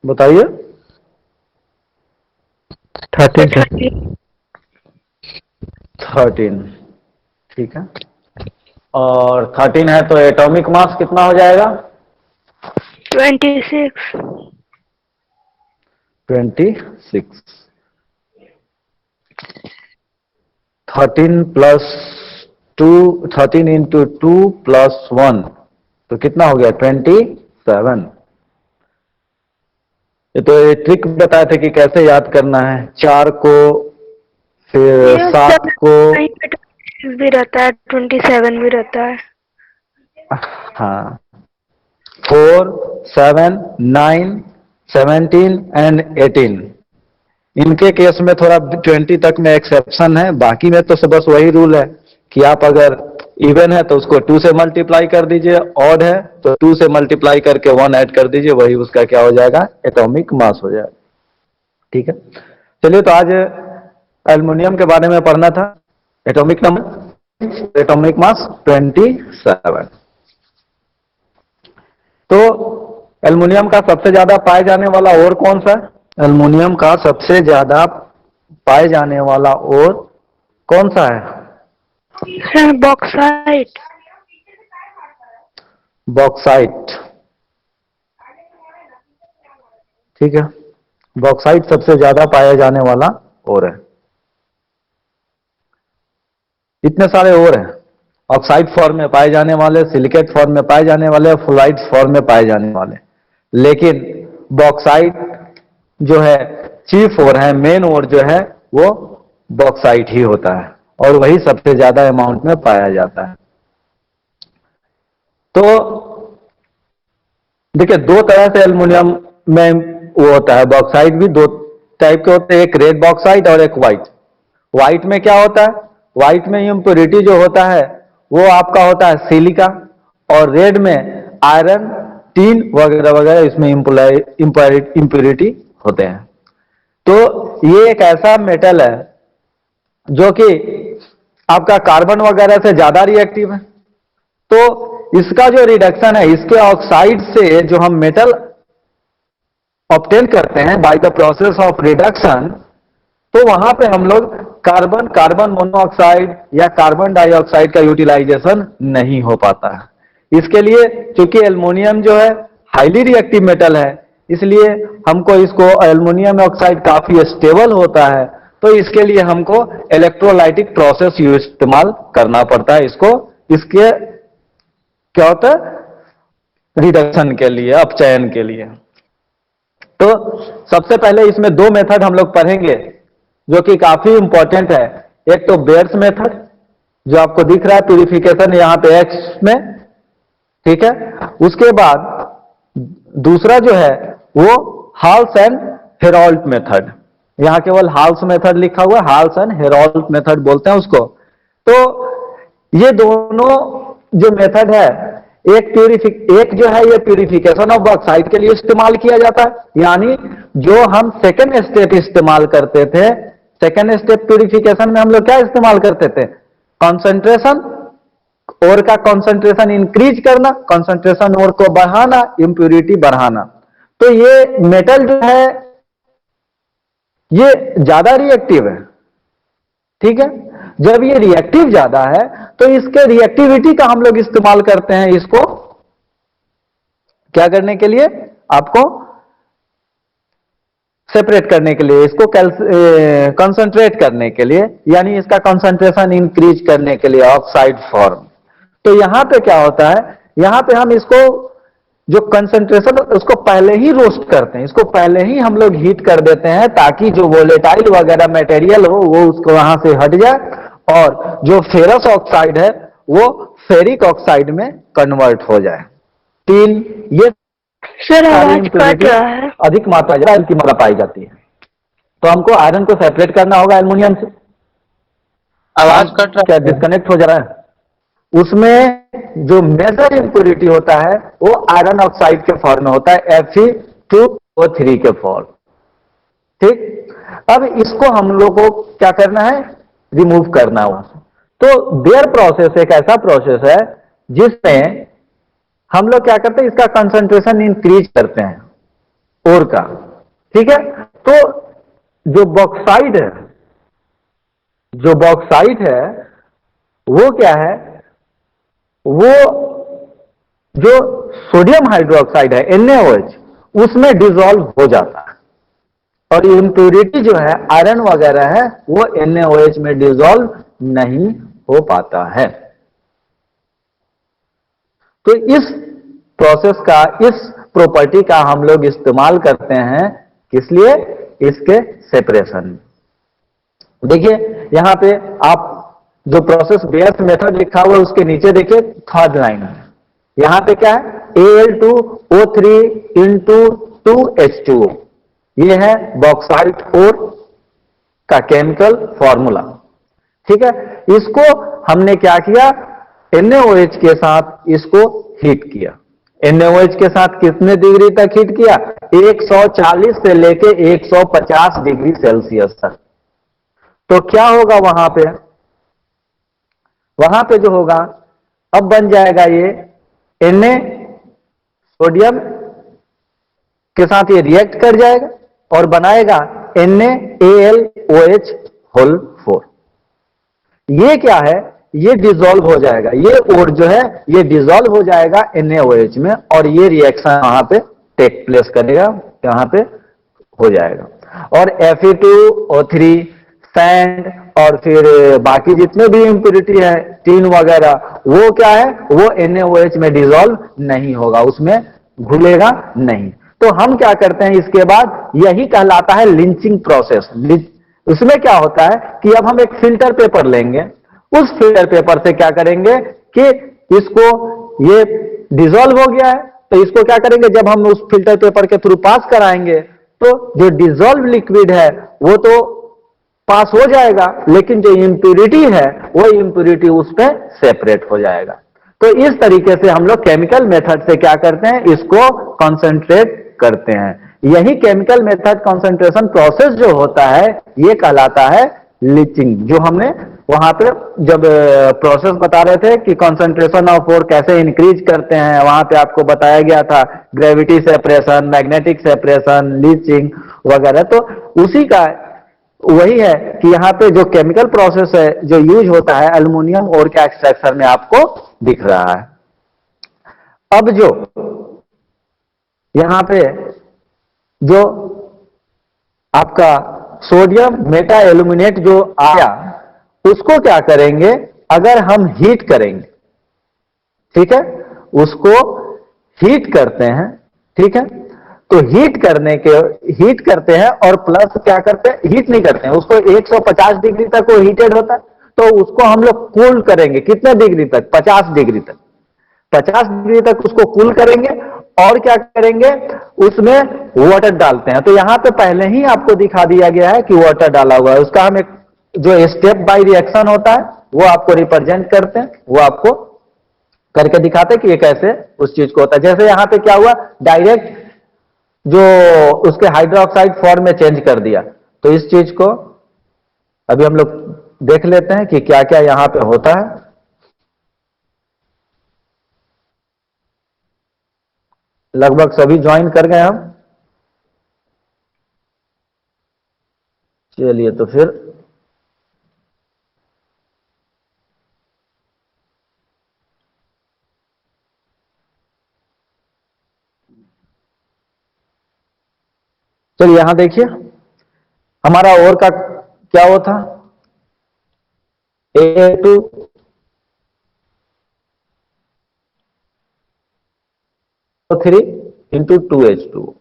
बताइए। 13 सर। 13। ठीक है। और 13 है तो एटॉमिक मास कितना हो जाएगा? 26। 26। 13 प्लस 2, 13 इंटू 2 प्लस 1, तो कितना हो गया? 27। ये तो ये ट्रिक बताए थे कि कैसे याद करना है। 4 को, फिर ये सर 7 को। 26 भी रहता है, 27 भी रहता है। हाँ, 4, 7, 9, 17 एंड 18। इनके केस में थोड़ा 20 तक में एक्सेप्शन है, बाकी में तो बस वही रूल है कि आप अगर इवन है तो उसको 2 से मल्टीप्लाई कर दीजिए, ऑड है तो 2 से मल्टीप्लाई करके 1 ऐड कर दीजिए, वही उसका क्या हो जाएगा? एटॉमिक मास हो जाएगा। ठीक है। चलिए, तो आज एल्युमिनियम के बारे में पढ़ना था। Atomic number, atomic mass 27। तो एल्युमिनियम का सबसे ज्यादा पाए जाने वाला और कौन सा है? एल्युमिनियम का सबसे ज्यादा पाए जाने वाला और कौन सा है? Sir bauxite. बॉक्साइट। ठीक है, बॉक्साइट सबसे ज्यादा पाया जाने वाला और है। इतने सारे और हैं, ऑक्साइड फॉर्म में पाए जाने वाले, सिलिकेट फॉर्म में पाए जाने वाले, फ्लोराइड फॉर्म में पाए जाने वाले, लेकिन बॉक्साइट जो है चीफ और है, मेन और जो है वो बॉक्साइट ही होता है और वही सबसे ज्यादा अमाउंट में पाया जाता है। तो देखिए, दो तरह से एल्युमिनियम में वो होता है, बॉक्साइट भी दो टाइप के होते हैं, एक रेड बॉक्साइट और एक व्हाइट। व्हाइट में क्या होता है? व्हाइट में इम्प्योरिटी जो होता है वो आपका होता है सिलिका, और रेड में आयरन, टीन वगैरह वगैरह इसमें इम्प्योरिटी होते हैं। तो ये एक ऐसा मेटल है जो कि आपका कार्बन वगैरह से ज्यादा रिएक्टिव है। तो इसका जो रिडक्शन है, इसके ऑक्साइड से जो हम मेटल ऑब्टेन करते हैं by the process of reduction, तो वहां पे हम लोग कार्बन, कार्बन मोनोऑक्साइड या कार्बन डाइऑक्साइड का यूटिलाइजेशन नहीं हो पाता है। इसके लिए चूंकि एल्युमिनियम जो है हाईली रिएक्टिव मेटल है, इसलिए हमको इसको, एल्युमिनियम ऑक्साइड काफी स्टेबल होता है, तो इसके लिए हमको इलेक्ट्रोलाइटिक प्रोसेस इस्तेमाल करना पड़ता है इसको, इसके क्या होता है? रिडक्शन के लिए, अपचयन के लिए। तो सबसे पहले इसमें दो मेथड हम लोग पढ़ेंगे जो कि काफी इंपॉर्टेंट है। एक तो बेयर्स मेथड जो आपको दिख रहा है प्यूरिफिकेशन यहाँ पे एक्स में, ठीक है। उसके बाद दूसरा जो है वो हाल्स एंड हेरोल्ट मेथड, यहां केवल हाल्स मेथड लिखा हुआ है, हाल्स एंड हेरोल्ट मेथड बोलते हैं उसको। तो ये दोनों जो मेथड है, एक जो है ये प्यूरिफिकेशन ऑफ बॉक्साइट के लिए इस्तेमाल किया जाता है, यानी जो हम सेकेंड स्टेप इस्तेमाल करते थे, सेकेंड स्टेप प्यूरिफिकेशन में हम लोग क्या इस्तेमाल करते थे? कंसंट्रेशन और का कंसंट्रेशन इंक्रीज करना, कंसंट्रेशन और को बढ़ाना, इंप्यूरिटी बढ़ाना। तो ये मेटल जो है ये ज्यादा रिएक्टिव है, ठीक है। जब ये रिएक्टिव ज्यादा है तो इसके रिएक्टिविटी का हम लोग इस्तेमाल करते हैं इसको क्या करने के लिए? आपको सेपरेट करने के लिए, इसको कंसंट्रेट करने के लिए, यानी इसका कंसंट्रेशन इंक्रीज करने के लिए, ऑक्साइड फॉर्म। तो यहां पे क्या होता है? यहां पे हम इसको जो कंसंट्रेशन उसको पहले ही रोस्ट करते हैं, इसको पहले ही हम लोग हीट कर देते हैं ताकि जो वोलेटाइल वगैरह मटेरियल हो वो उसको वहां से हट जाए और जो फेरस ऑक्साइड है वो फेरिक ऑक्साइड में कन्वर्ट हो जाए। तीन, ये सर सारी आवाज कट इंप्योरिटी रहा है। अधिक मात्रा की मात्रा पाई जाती है। तो हमको आयरन को सेपरेट करना होगा एल्युमिनियम से। आवाज साउंड कट रहा क्या है। डिस्कनेक्ट हो जा रहा है? उसमें जो मेजर इंप्योरिटी होता है वो आयरन ऑक्साइड के फॉर्म में होता है, Fe2O3 के फॉर्म। ठीक, अब इसको हम लोग को क्या करना है? रिमूव करना हो। तो बेयर प्रोसेस एक ऐसा प्रोसेस है जिसमें हम लोग क्या करते हैं? इसका कंसंट्रेशन इंक्रीज करते हैं। ओर का, ठीक है। तो जो बॉक्साइड है, जो बॉक्साइट है वो क्या है, वो जो सोडियम हाइड्रोक्साइड है NaOH उसमें डिसॉल्व हो जाता है, और इम्प्यूरिटी जो है आयरन वगैरह है वो NaOH में डिसॉल्व नहीं हो पाता है। तो इस प्रोसेस का, इस प्रॉपर्टी का हम लोग इस्तेमाल करते हैं किस लिए, इसके सेपरेशन। देखिए यहां पे आप जो प्रोसेस बेयर्स मेथड लिखा हुआ है उसके नीचे देखिए थर्ड लाइन है, यहां पे क्या है Al2O3 इंटू 2H2O, ये है बॉक्साइट ओर का केमिकल फॉर्मूला, ठीक है। इसको हमने क्या किया, NaOH के साथ इसको हीट किया। NaOH के साथ कितने डिग्री तक हीट किया, 140 से लेके 150 डिग्री सेल्सियस तक। तो क्या होगा वहां पे, वहां पे जो होगा अब बन जाएगा ये Na सोडियम के साथ ये रिएक्ट कर जाएगा और बनाएगा NaAlOH होल 4। ये क्या है, ये डिसॉल्व हो जाएगा, ये ओर जो है ये डिसॉल्व हो जाएगा NaOH में, और ये रिएक्शन वहां पे टेक प्लेस करेगा, यहां पे हो जाएगा। और Fe2O3 सैंड और फिर बाकी जितने भी इंप्यूरिटी है टीन वगैरह, वो क्या है, वो NaOH में डिसॉल्व नहीं होगा, उसमें घुलेगा नहीं। तो हम क्या करते हैं इसके बाद, यही कहलाता है लिंचिंग प्रोसेस। इसमें क्या होता है कि अब हम एक फिल्टर पेपर लेंगे, उस फिल्टर पेपर से क्या करेंगे कि इसको, ये डिसॉल्व हो गया है तो इसको क्या करेंगे, जब हम उस फिल्टर पेपर के थ्रू पास कराएंगे तो जो डिसॉल्व लिक्विड है वो तो पास हो जाएगा, लेकिन जो इंप्यूरिटी है वो इंप्यूरिटी उस पर सेपरेट हो जाएगा। तो इस तरीके से हम लोग केमिकल मेथड से क्या करते हैं, इसको कॉन्सेंट्रेट करते हैं। यही केमिकल मेथड कॉन्सेंट्रेशन प्रोसेस जो होता है ये कहलाता है लीचिंग। जो हमने वहां पे जब प्रोसेस बता रहे थे कि कॉन्सेंट्रेशन ऑफ ओर कैसे इंक्रीज करते हैं, वहां पे आपको बताया गया था gravity separation, magnetic separation, leaching वगैरह। तो उसी का वही है कि यहाँ पे जो केमिकल प्रोसेस है जो यूज होता है एल्युमिनियम ओर के एक्सट्रैक्शन में आपको दिख रहा है। अब जो यहां पे जो आपका सोडियम मेटा एल्यूमिनेट जो आया उसको क्या करेंगे, अगर हम हीट करेंगे, ठीक है, उसको हीट करते हैं, ठीक है। तो हीट करते हैं और प्लस क्या करते हैं, हीट नहीं करते हैं उसको, 150 डिग्री तक वो हीटेड होता है, तो उसको हम लोग कूल करेंगे कितने डिग्री तक, 50 डिग्री तक। 50 डिग्री तक उसको कूल करेंगे और क्या करेंगे, उसमें वाटर डालते हैं। तो यहां पे पहले ही आपको दिखा दिया गया है कि वाटर डाला हुआ है, उसका हम एक जो स्टेप बाय रिएक्शन होता है वो आपको रिप्रेजेंट करते हैं, वो आपको करके दिखाते हैं कि ये कैसे उस चीज को होता है। जैसे यहां पे क्या हुआ, डायरेक्ट जो उसके हाइड्रोक्साइड फॉर्म में चेंज कर दिया। तो इस चीज को अभी हम लोग देख लेते हैं कि क्या क्या यहां पे होता है। लगभग सभी ज्वाइन कर गए हम, चलिए तो फिर चलिए यहां देखिए हमारा और का क्या वो था, A2 3 इंटू 2H2O।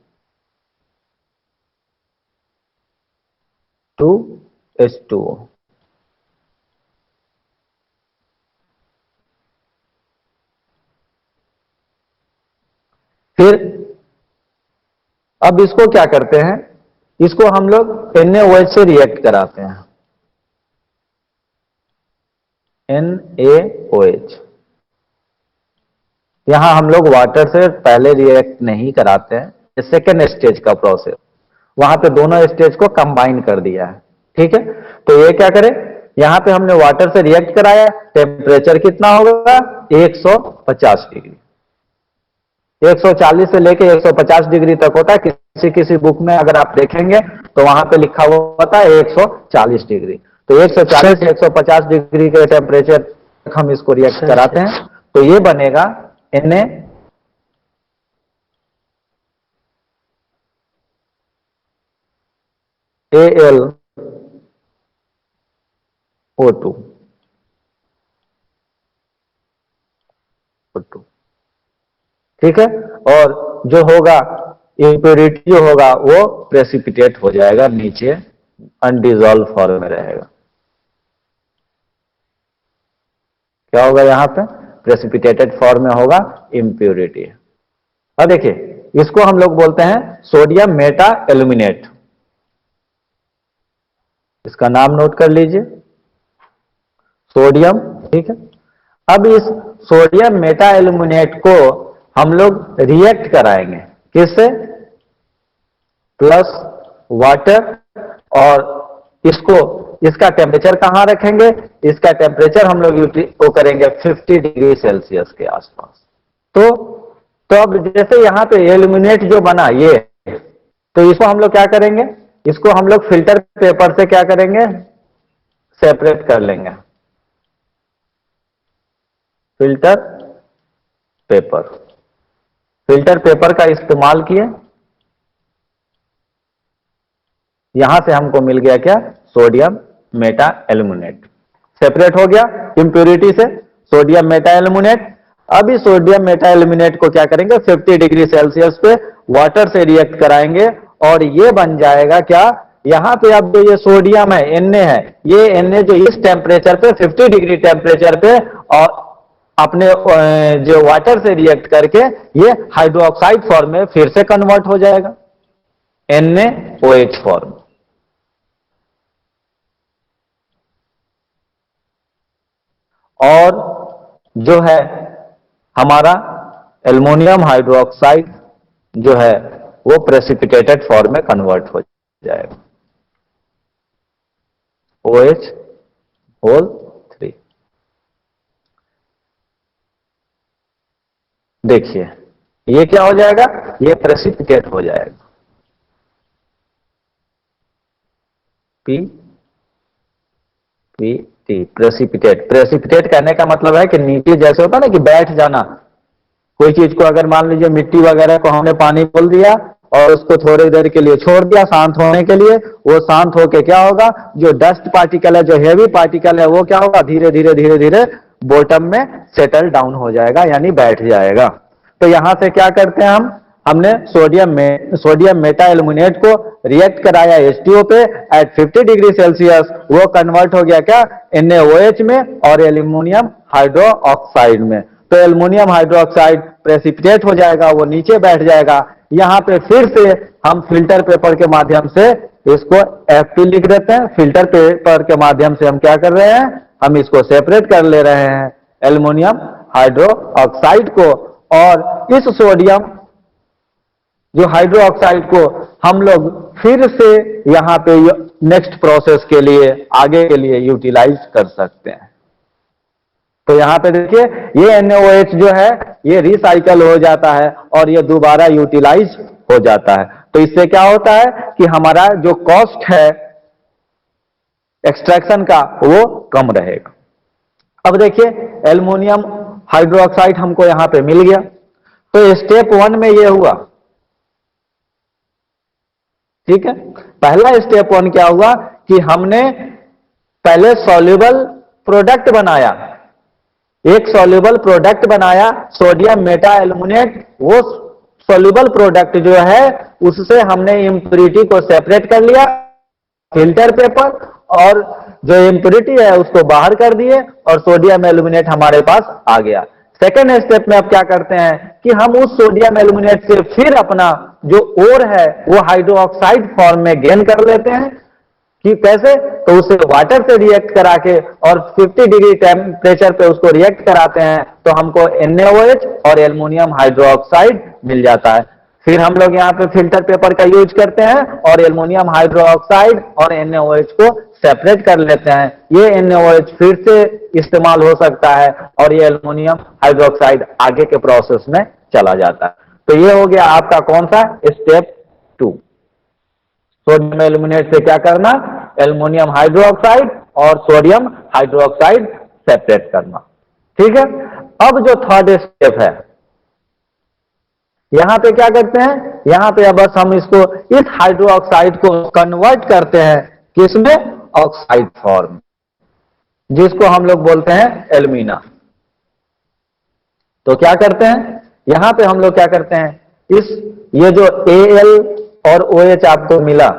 फिर अब इसको क्या करते हैं, इसको हम लोग NaOH से रिएक्ट कराते हैं, NaOH। यहां हम लोग वाटर से पहले रिएक्ट नहीं कराते हैं, सेकेंड स्टेज का प्रोसेस, वहां पे दोनों स्टेज को कंबाइन कर दिया है, ठीक है। तो ये क्या करें, यहां पे हमने वाटर से रिएक्ट कराया, टेम्परेचर कितना होगा, 150 डिग्री। 140 से लेके 150 डिग्री तक होता है। किसी किसी बुक में अगर आप देखेंगे तो वहां पे लिखा हुआ होता है 140 डिग्री। तो 140 से 150 डिग्री के टेम्परेचर तक हम इसको रिएक्ट कराते हैं, तो ये बनेगा NaAlO2। ठीक है, और जो होगा इम्प्योरिटी जो होगा वो प्रेसिपिटेट हो जाएगा, नीचे अनडिजॉल्व फॉर्म में रहेगा। क्या होगा यहां पे? प्रेसिपिटेटेड फॉर्म में होगा इम्प्योरिटी। अब देखिए इसको हम लोग बोलते हैं सोडियम मेटा एल्यूमिनेट। इसका नाम नोट कर लीजिए, सोडियम। ठीक है, अब इस सोडियम मेटा एल्यूमिनेट को हम लोग रिएक्ट कराएंगे किससे? Plus water. और इसका टेम्परेचर कहां रखेंगे? इसका टेम्परेचर हम लोग वो करेंगे 50 डिग्री सेल्सियस के आसपास। तो अब जैसे यहां पे एल्यूमिनेट जो बना ये, तो इसको हम लोग क्या करेंगे? इसको हम लोग फिल्टर पेपर से क्या करेंगे? सेपरेट कर लेंगे। फिल्टर पेपर का इस्तेमाल किए, यहां से हमको मिल गया क्या? Sodium Meta aluminate. सेपरेट हो गया इंप्योरिटी से सोडियम मेटा एल्यूमिनेट। अब इस सोडियम मेटा एल्यूमिनेट को क्या करेंगे? 50 डिग्री सेल्सियस पे वाटर से रिएक्ट कराएंगे और ये बन जाएगा क्या? यहां पे अब जो ये सोडियम है Na है, ये Na जो इस टेम्परेचर पे 50 डिग्री टेम्परेचर पे और अपने जो वाटर से रिएक्ट करके ये हाइड्रोक्साइड फॉर्म में फिर से कन्वर्ट हो जाएगा, NaOH फॉर्म। और जो है हमारा एल्युमिनियम हाइड्रोक्साइड जो है वो प्रेसिपिटेटेड फॉर्म में कन्वर्ट हो जाएगा, OH होल 3। देखिए ये क्या हो जाएगा? ये प्रेसिपिटेट हो जाएगा, PPT प्रेसिपिटेट। प्रेसिपिटेट कहने का मतलब है कि नीचे जैसे होता है ना कि बैठ जाना। कोई चीज को अगर मान लीजिए मिट्टी वगैरह को हमने पानी खोल दिया और उसको थोड़ी देर के लिए छोड़ दिया शांत होने के लिए, वो शांत होके क्या होगा? जो डस्ट पार्टिकल है, जो हेवी पार्टिकल है, वो क्या होगा? धीरे धीरे धीरे धीरे बॉटम में सेटल डाउन हो जाएगा, यानी बैठ जाएगा। तो यहां से क्या करते हैं हमने सोडियम मेटा एल्यूमिनेट को रिएक्ट कराया H2O पे एट 50 डिग्री सेल्सियस, वो कन्वर्ट हो गया क्या? NaOH में और एल्यूमिनियम हाइड्रोक्साइड में। तो एल्यूमिनियम हाइड्रोक्साइड प्रेसिपिटेट हो जाएगा, वो नीचे बैठ जाएगा। यहां पे फिर से हम फिल्टर पेपर के माध्यम से इसको Fe लिख देते हैं। फिल्टर पेपर के माध्यम से हम क्या कर रहे हैं? हम इसको सेपरेट कर ले रहे हैं एल्यूमिनियम हाइड्रोक्साइड को, और इस सोडियम जो हाइड्रोक्साइड को हम लोग फिर से यहां पे नेक्स्ट प्रोसेस के लिए, आगे के लिए यूटिलाइज कर सकते हैं। तो यहां पे देखिए ये NaOH जो है ये रिसाइकल हो जाता है और ये दोबारा यूटिलाइज हो जाता है। तो इससे क्या होता है कि हमारा जो कॉस्ट है एक्सट्रैक्शन का वो कम रहेगा। अब देखिए एल्युमिनियम हाइड्रोक्साइड हमको यहां पे मिल गया। तो स्टेप 1 में ये हुआ, ठीक है। पहला स्टेप 1 क्या हुआ कि हमने पहले सॉल्युबल प्रोडक्ट बनाया, एक सॉल्युबल प्रोडक्ट बनाया सोडियम मेटा एल्यूमिनेट। वो सॉल्युबल प्रोडक्ट जो है उससे हमने इंप्योरिटी को सेपरेट कर लिया फिल्टर पेपर, और जो इंप्योरिटी है उसको बाहर कर दिए और सोडियम एल्यूमिनेट हमारे पास आ गया। सेकेंड स्टेप में अब क्या करते हैं कि हम उस सोडियम एल्यूमिनेट से फिर अपना जो ओर है वो हाइड्रोक्साइड फॉर्म में गेन कर लेते हैं। कि कैसे? तो उसे वाटर से रिएक्ट करा के और 50 डिग्री टेम्परेचर पे उसको रिएक्ट कराते हैं तो हमको NaOH और एल्युमिनियम हाइड्रोक्साइड मिल जाता है। फिर हम लोग यहाँ पे फिल्टर पेपर का यूज करते हैं और एल्युमिनियम हाइड्रोक्साइड और NaOH को सेपरेट कर लेते हैं। ये NaOH फिर से इस्तेमाल हो सकता है और ये एल्युमिनियम हाइड्रोक्साइड आगे के प्रोसेस में चला जाता है। तो ये हो गया आपका कौन सा स्टेप 2। सोडियम एल्यूमिनेट से क्या करना, एल्युमिनियम हाइड्रोक्साइड और सोडियम हाइड्रोक्साइड सेपरेट करना। ठीक है। अब जो थर्ड स्टेप है, यहां पे क्या करते हैं, यहां पे बस हम इसको, इस हाइड्रोक्साइड को कन्वर्ट करते हैं किसमें, ऑक्साइड फॉर्म, जिसको हम लोग बोलते हैं एल्यूमिना। तो क्या करते हैं, यहां पे हम लोग क्या करते हैं, इस ये जो Al और OH आपको मिला,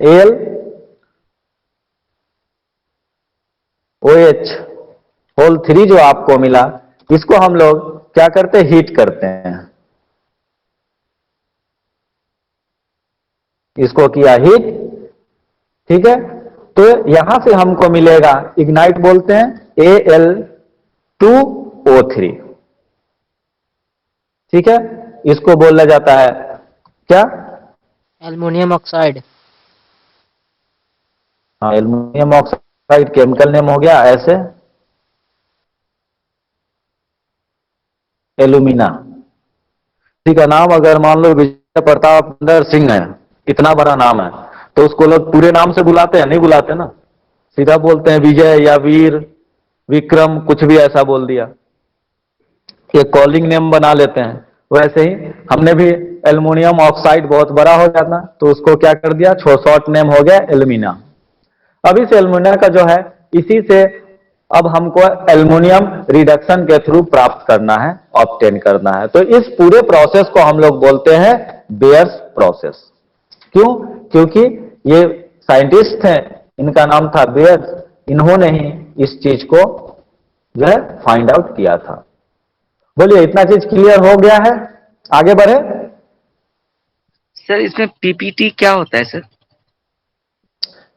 Al OH होल 3 जो आपको मिला, इसको हम लोग क्या करते हैं, हीट करते हैं। इसको किया हीट, ठीक है। तो यहां से हमको मिलेगा, इग्नाइट बोलते हैं, Al2O3, ठीक है। इसको बोला जाता है क्या, एल्युमिनियम ऑक्साइड। हाँ, एल्युमिनियम ऑक्साइड केमिकल नेम हो गया ऐसे, एल्यूमिना। ठीक है। नाम अगर मान लो विजय प्रताप सुंदर सिंह है, इतना बड़ा नाम है, तो उसको लोग पूरे नाम से बुलाते हैं, नहीं बुलाते ना, सीधा बोलते हैं विजय या वीर, विक्रम, कुछ भी ऐसा बोल दिया, ये कॉलिंग नेम बना लेते हैं। वैसे ही हमने भी एल्युमिनियम ऑक्साइड बहुत बड़ा हो जाता, तो उसको क्या कर दिया, शॉर्ट नेम हो गया एल्यूमिना। अब इस एल्युमिना का जो है, इसी से अब हमको एल्युमिनियम रिडक्शन के थ्रू प्राप्त करना है, ऑब्टेन करना है। तो इस पूरे प्रोसेस को हम लोग बोलते हैं बेयर्स प्रोसेस। क्यों, क्योंकि ये साइंटिस्ट हैं, इनका नाम था बेयर्स, इन्होंने ही इस चीज को जो है फाइंड आउट किया था। बोलिए, इतना चीज क्लियर हो गया है, आगे बढ़े। सर इसमें पीपीटी क्या होता है सर?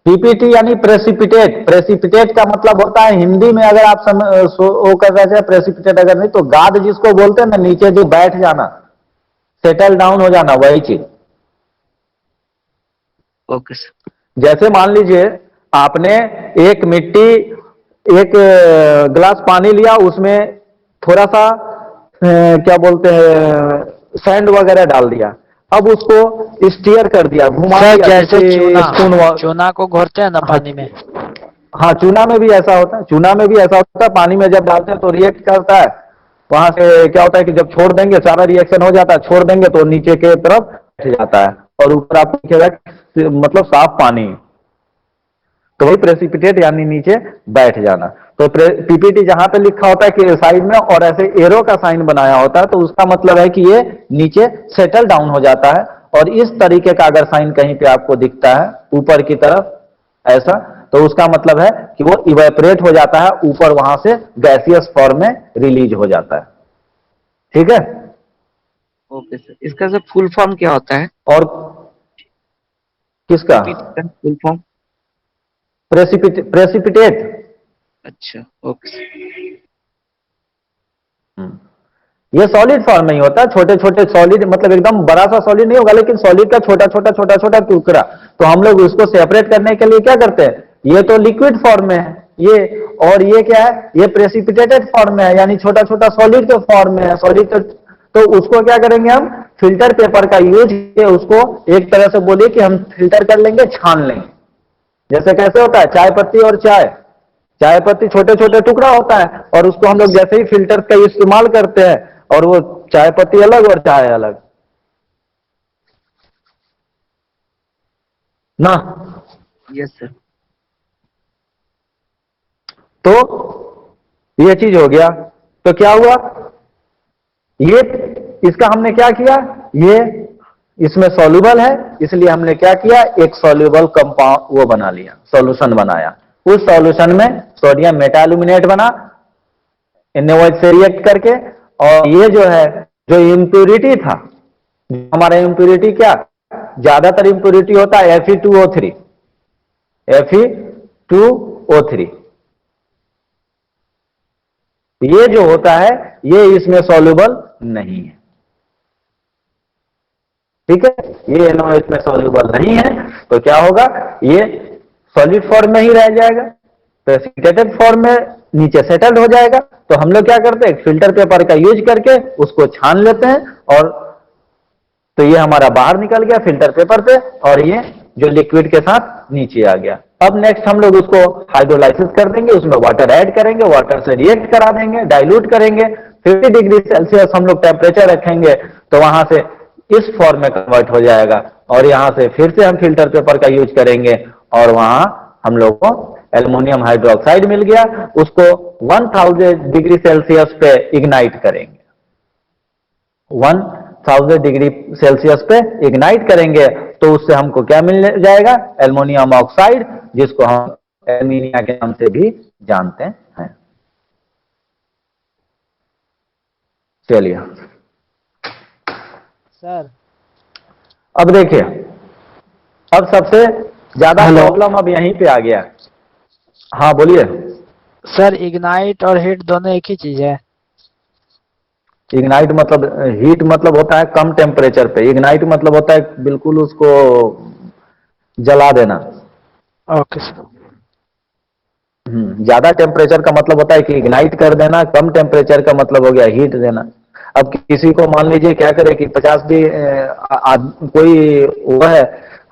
पीपीटी यानी प्रेसिपिटेट। प्रेसिपिटेट का मतलब होता है, हिंदी में अगर आप वो कर रहे थे प्रेसिपिटेट, अगर नहीं तो गाद जिसको बोलते हैं ना, नीचे जो बैठ जाना, सेटल डाउन हो जाना, वही चीज। Okay sir. जैसे मान लीजिए आपने एक मिट्टी, एक गिलास पानी लिया, उसमें थोड़ा सा क्या बोलते हैं, सैंड वगैरह डाल दिया, अब उसको स्टीयर कर दिया, घुमा सर दिया, जैसे चूना, चूना को घोरते हैं ना पानी में। हाँ, चूना में भी ऐसा होता है, चूना में भी ऐसा होता है, पानी में जब डालते हैं तो रिएक्ट करता है, वहां से क्या होता है कि जब छोड़ देंगे सारा रिएक्शन हो जाता है, छोड़ देंगे तो नीचे के तरफ बैठ जाता है, और ऊपर आपको दिखेगा मतलब साफ पानी। तो वही प्रेसिपिटेट यानी नीचे बैठ जाना। तो पीपीटी जहां पे लिखा होता है कि साइड में और ऐसे एरो का साइन बनाया होता है, तो उसका मतलब है कि ये नीचे सेटल डाउन हो जाता है। और इस तरीके का अगर साइन कहीं पे आपको दिखता है ऊपर की तरफ ऐसा, तो उसका मतलब है कि वो इवेपोरेट हो जाता है, ऊपर वहां से गैसियस फॉर्म में रिलीज हो जाता है। ठीक है। ओके सर, इसका सर फुल फॉर्म क्या होता है? और किसका, पीपीटी का फुल फॉर्म? प्रेसिपिटेट। अच्छा, ओके सर। ये सॉलिड फॉर्म में ही होता है, छोटे छोटे सॉलिड, मतलब एकदम बड़ा सा सॉलिड नहीं होगा, लेकिन सॉलिड का छोटा छोटा छोटा छोटा टुकड़ा। तो हम लोग उसको सेपरेट करने के लिए क्या करते हैं, ये तो लिक्विड फॉर्म में है ये, और ये क्या है, ये प्रेसिपिटेटेड फॉर्म में है, यानी छोटा छोटा सॉलिड के फॉर्म में है। सॉलिड तो उसको क्या करेंगे हम, फिल्टर पेपर का यूज करके उसको एक तरह से बोलिए कि हम फिल्टर कर लेंगे, छान लेंगे। जैसे कैसे होता है, चाय पत्ती और चाय पत्ती छोटे छोटे टुकड़ा होता है, और उसको हम लोग जैसे ही फिल्टर का इस्तेमाल करते हैं, और वो चाय पत्ती अलग और चाय अलग ना। Yes sir. तो ये चीज हो गया। तो क्या हुआ, ये इसका हमने क्या किया, ये इसमें सॉल्युबल है, इसलिए हमने क्या किया, एक सॉल्युबल कंपाउंड वो बना लिया, सॉल्यूशन बनाया। उस सॉल्यूशन में सोडियम मेटाल्यूमिनेट बना NaOH से रिएक्ट करके, और ये जो है, जो इम्प्यूरिटी था, हमारा इम्प्यूरिटी क्या, ज्यादातर इम्प्यूरिटी होता है Fe2O3, Fe2O3, ये जो होता है ये इसमें सॉल्युबल नहीं है। ठीक है, ये NaOH में सॉल्युबल नहीं है, तो क्या होगा, ये सॉलिड फॉर्म में ही रह जाएगा, प्रेसिपिटेटेड फॉर्म में नीचे सेटल्ड हो जाएगा, तो हम लोग क्या करते हैं, फिल्टर पेपर का यूज करके उसको छान लेते हैं, और तो ये हमारा बाहर निकल गया फिल्टर पेपर से, और ये जो लिक्विड के साथ नीचे आ गया। अब नेक्स्ट हम लोग उसको हाइड्रोलाइसिस कर देंगे, उसमें वाटर ऐड करेंगे, वाटर से रिएक्ट करा देंगे, डाइल्यूट करेंगे, 50 डिग्री सेल्सियस हम लोग टेम्परेचर रखेंगे, तो वहां से इस फॉर्म में कन्वर्ट हो जाएगा, और यहां से फिर से हम फिल्टर पेपर का यूज करेंगे, और वहां हम लोग को एल्युमिनियम हाइड्रोक्साइड मिल गया। उसको 1000 डिग्री सेल्सियस पे इग्नाइट करेंगे, 1000 डिग्री सेल्सियस पे इग्नाइट करेंगे, तो उससे हमको क्या मिल जाएगा, एल्युमिनियम ऑक्साइड, जिसको हम एल्यूमिनिया के नाम से भी जानते हैं। चलिए सर अब देखिए, अब सबसे ज्यादा प्रॉब्लम अब यहीं पे आ गया। हाँ बोलिए। सर इग्नाइट और हीट दोनों एक ही चीज है? इग्नाइट मतलब, हीट मतलब होता है कम टेम्परेचर पे, इग्नाइट मतलब होता है बिल्कुल उसको जला देना। Okay sir. ज्यादा टेम्परेचर का मतलब होता है कि इग्नाइट कर देना, कम टेम्परेचर का मतलब हो गया हीट देना। अब किसी को मान लीजिए क्या करे कि 50 भी कोई वो है,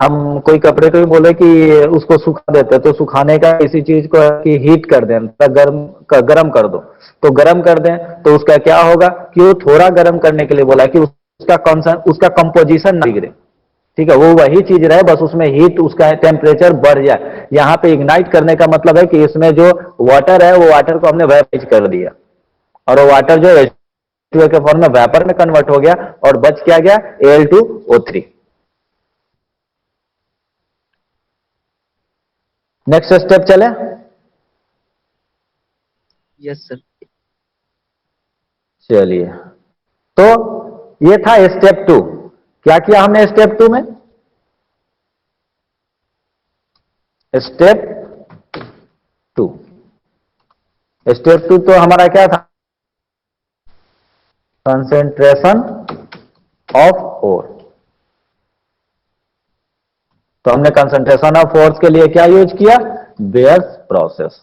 हम कोई कपड़े को भी बोले कि उसको सुखा देते, तो सुखाने का किसी चीज को है कि हीट कर दें, गर्म कर दो, तो गर्म कर दें, तो उसका क्या होगा कि वो थोड़ा गर्म करने के लिए बोला कि उसका कंपोजिशन ना बिगड़े। ठीक है, वो वही चीज रहे, बस उसमें हीट, उसका टेम्परेचर बढ़ जाए। यहां पे इग्नाइट करने का मतलब है कि इसमें जो वाटर है, वो वाटर को हमने वेपराइज कर दिया, और वो वाटर जो H2O के फॉर्म में वेपर में कन्वर्ट हो गया, और बच क्या गया, Al2O3। नेक्स्ट स्टेप चले। Yes sir. चलिए, तो ये था स्टेप 2। क्या किया हमने स्टेप 2 में? स्टेप 2, स्टेप 2 तो हमारा क्या था, कंसेंट्रेशन ऑफ ओर। तो हमने कंसेंट्रेशन ऑफ फोर्स के लिए क्या यूज किया, बेयर्स प्रोसेस।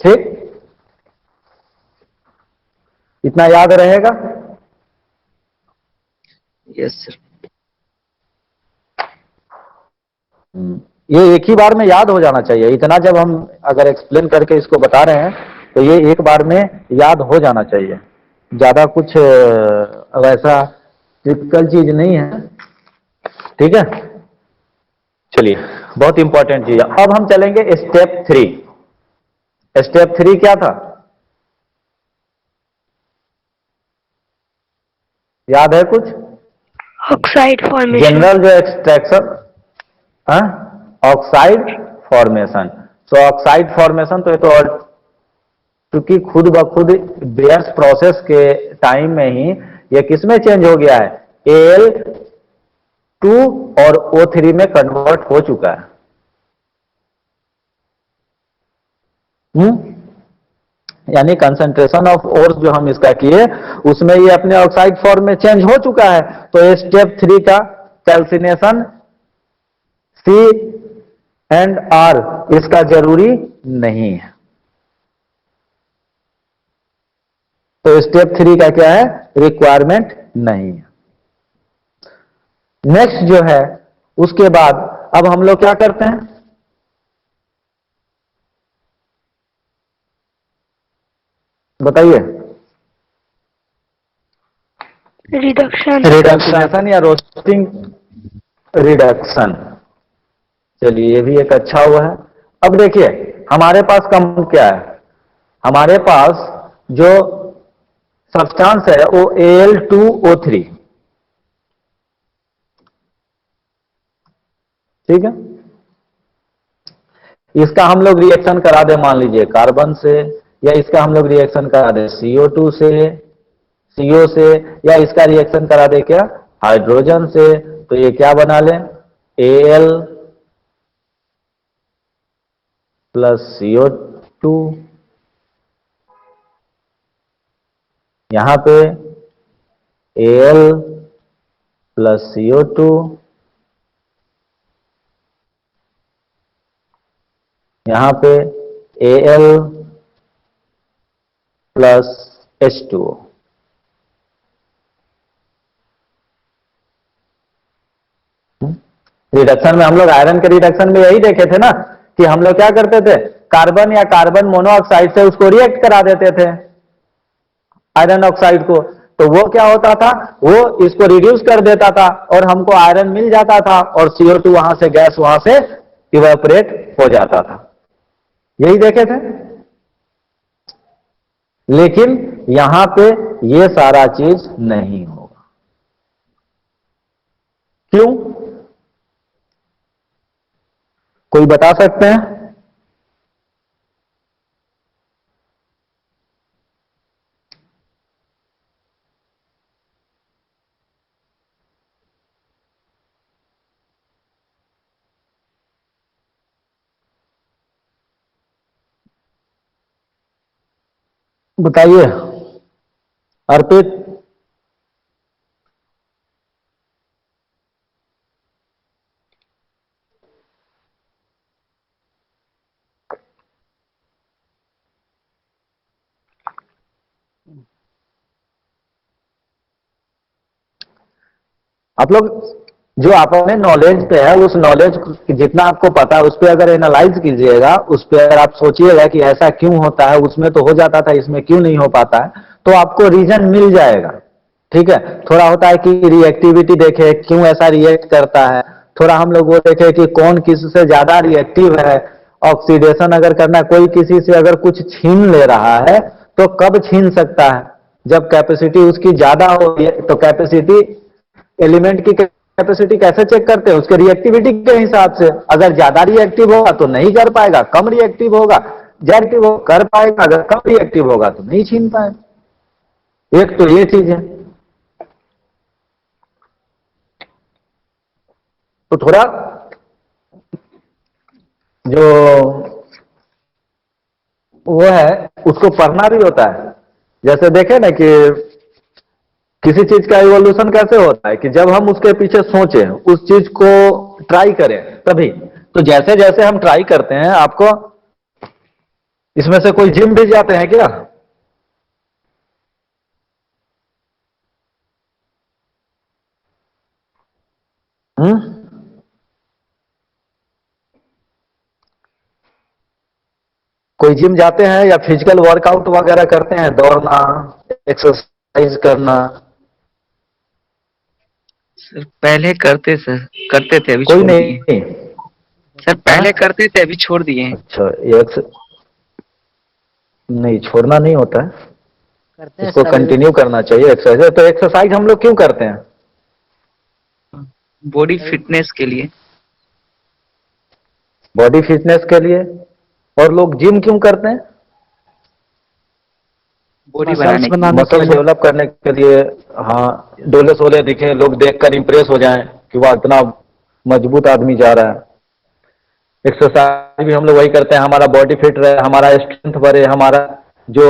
ठीक, इतना याद रहेगा। Yes sir. ये एक ही बार में याद हो जाना चाहिए, इतना जब हम अगर एक्सप्लेन करके इसको बता रहे हैं, तो ये एक बार में याद हो जाना चाहिए। ज्यादा कुछ वैसा टिपिकल चीज नहीं है। ठीक है, चलिए, बहुत इंपॉर्टेंट चीज है। अब हम चलेंगे स्टेप 3। स्टेप 3 क्या था, याद है कुछ? Oxide formation. जनरल जो एक्सट्रैक्शन, ऑक्साइड फॉर्मेशन। तो ऑक्साइड फॉर्मेशन तो ये तो, क्योंकि खुद ब खुद बेयर्स प्रोसेस के टाइम में ही ये किसमें चेंज हो गया है, Al2 और O3 में कन्वर्ट हो चुका है। यानी कंसंट्रेशन ऑफ ओर्स जो हम इसका किए, उसमें ये अपने ऑक्साइड फॉर्म में चेंज हो चुका है। तो स्टेप 3 का कैल्सिनेशन C&R इसका जरूरी नहीं है। तो स्टेप 3 का क्या है, रिक्वायरमेंट नहीं है। नेक्स्ट जो है, उसके बाद अब हम लोग क्या करते हैं, बताइए। रिडक्शन। रिडक्शन या रोस्टिंग रिडक्शन। चलिए, ये भी एक अच्छा हुआ है। अब देखिए, हमारे पास कम क्या है, हमारे पास जो सब्सटेंस है वो Al2O3। ठीक है, इसका हम लोग रिएक्शन करा दे, मान लीजिए कार्बन से, या इसका हम लोग रिएक्शन करा दे CO2 से, CO से, या इसका रिएक्शन करा दे क्या, हाइड्रोजन से, तो ये क्या बना ले, Al प्लस CO2, यहां पे Al प्लस CO2, यहां पे Al प्लस H2O। रिडक्शन में हम लोग आयरन के रिडक्शन में यही देखे थे ना कि हम लोग क्या करते थे, कार्बन या कार्बन मोनोऑक्साइड से उसको रिएक्ट करा देते थे आयरन ऑक्साइड को। तो वो क्या होता था, वो इसको रिड्यूस कर देता था और हमको आयरन मिल जाता था और CO2 वहां से गैस वहां से इवेपोरेट हो जाता था। यही देखे थे। लेकिन यहां पे ये सारा चीज नहीं होगा। क्यों? कोई बता सकते हैं? बताइए अर्पित। आप लोग जो अपने नॉलेज पे है, उस नॉलेज जितना आपको पता है उस पर अगर एनालाइज कीजिएगा, उस पर अगर आप सोचिएगा कि ऐसा क्यों होता है, उसमें तो हो जाता था इसमें क्यों नहीं हो पाता है, तो आपको रीजन मिल जाएगा। ठीक है, थोड़ा होता है कि रिएक्टिविटी देखे क्यों ऐसा रिएक्ट करता है, थोड़ा हम लोग वो देखे कि कौन किससे ज्यादा रिएक्टिव है। ऑक्सीडेशन अगर करना, कोई किसी से अगर कुछ छीन ले रहा है तो कब छीन सकता है, जब कैपेसिटी उसकी ज्यादा हो। तो कैपेसिटी, एलिमेंट की कैपेसिटी कैसे चेक करते हैं? उसके रिएक्टिविटी के हिसाब से। अगर ज्यादा रिएक्टिव होगा तो नहीं कर पाएगा, कम रिएक्टिव होगा रिएक्टिव कर पाएगा, अगर कम रिएक्टिव होगा तो नहीं छीन पाएगा। एक तो ये चीज है। तो थोड़ा जो वो है उसको पढ़ना भी होता है। जैसे देखे ना कि किसी चीज का इवोल्यूशन कैसे होता है, कि जब हम उसके पीछे सोचें, उस चीज को ट्राई करें तभी। तो जैसे जैसे हम ट्राई करते हैं, आपको इसमें से कोई जिम भी जाते हैं क्या? कोई जिम जाते हैं या फिजिकल वर्कआउट वगैरह करते हैं, दौड़ना, एक्सरसाइज करना? सर पहले करते थे, अभी कोई छोड़ दिए। नहीं? सर पहले करते थे, अभी छोड़ दिए हैं। अच्छा, नहीं, छोड़ना नहीं होता है, करते हैं इसको सर अभी भी। कंटिन्यू करना चाहिए एक्सरसाइज। तो एक्सरसाइज हम लोग क्यों करते हैं? बॉडी फिटनेस के लिए। बॉडी फिटनेस के लिए। और लोग जिम क्यों करते हैं? बॉडी मसल्स बनाने के लिए। बनाने के मसल लिए। डेवलप करने के लिए। हाँ, डोले सोले दिखे, लोग देखकर इंप्रेस हो जाएं कि वाह इतना मजबूत आदमी जा रहा है। एक्सरसाइज भी हम लोग वही करते हैं, हमारा बॉडी फिट रहे, हमारा स्ट्रेंथ बढ़े, हमारा जो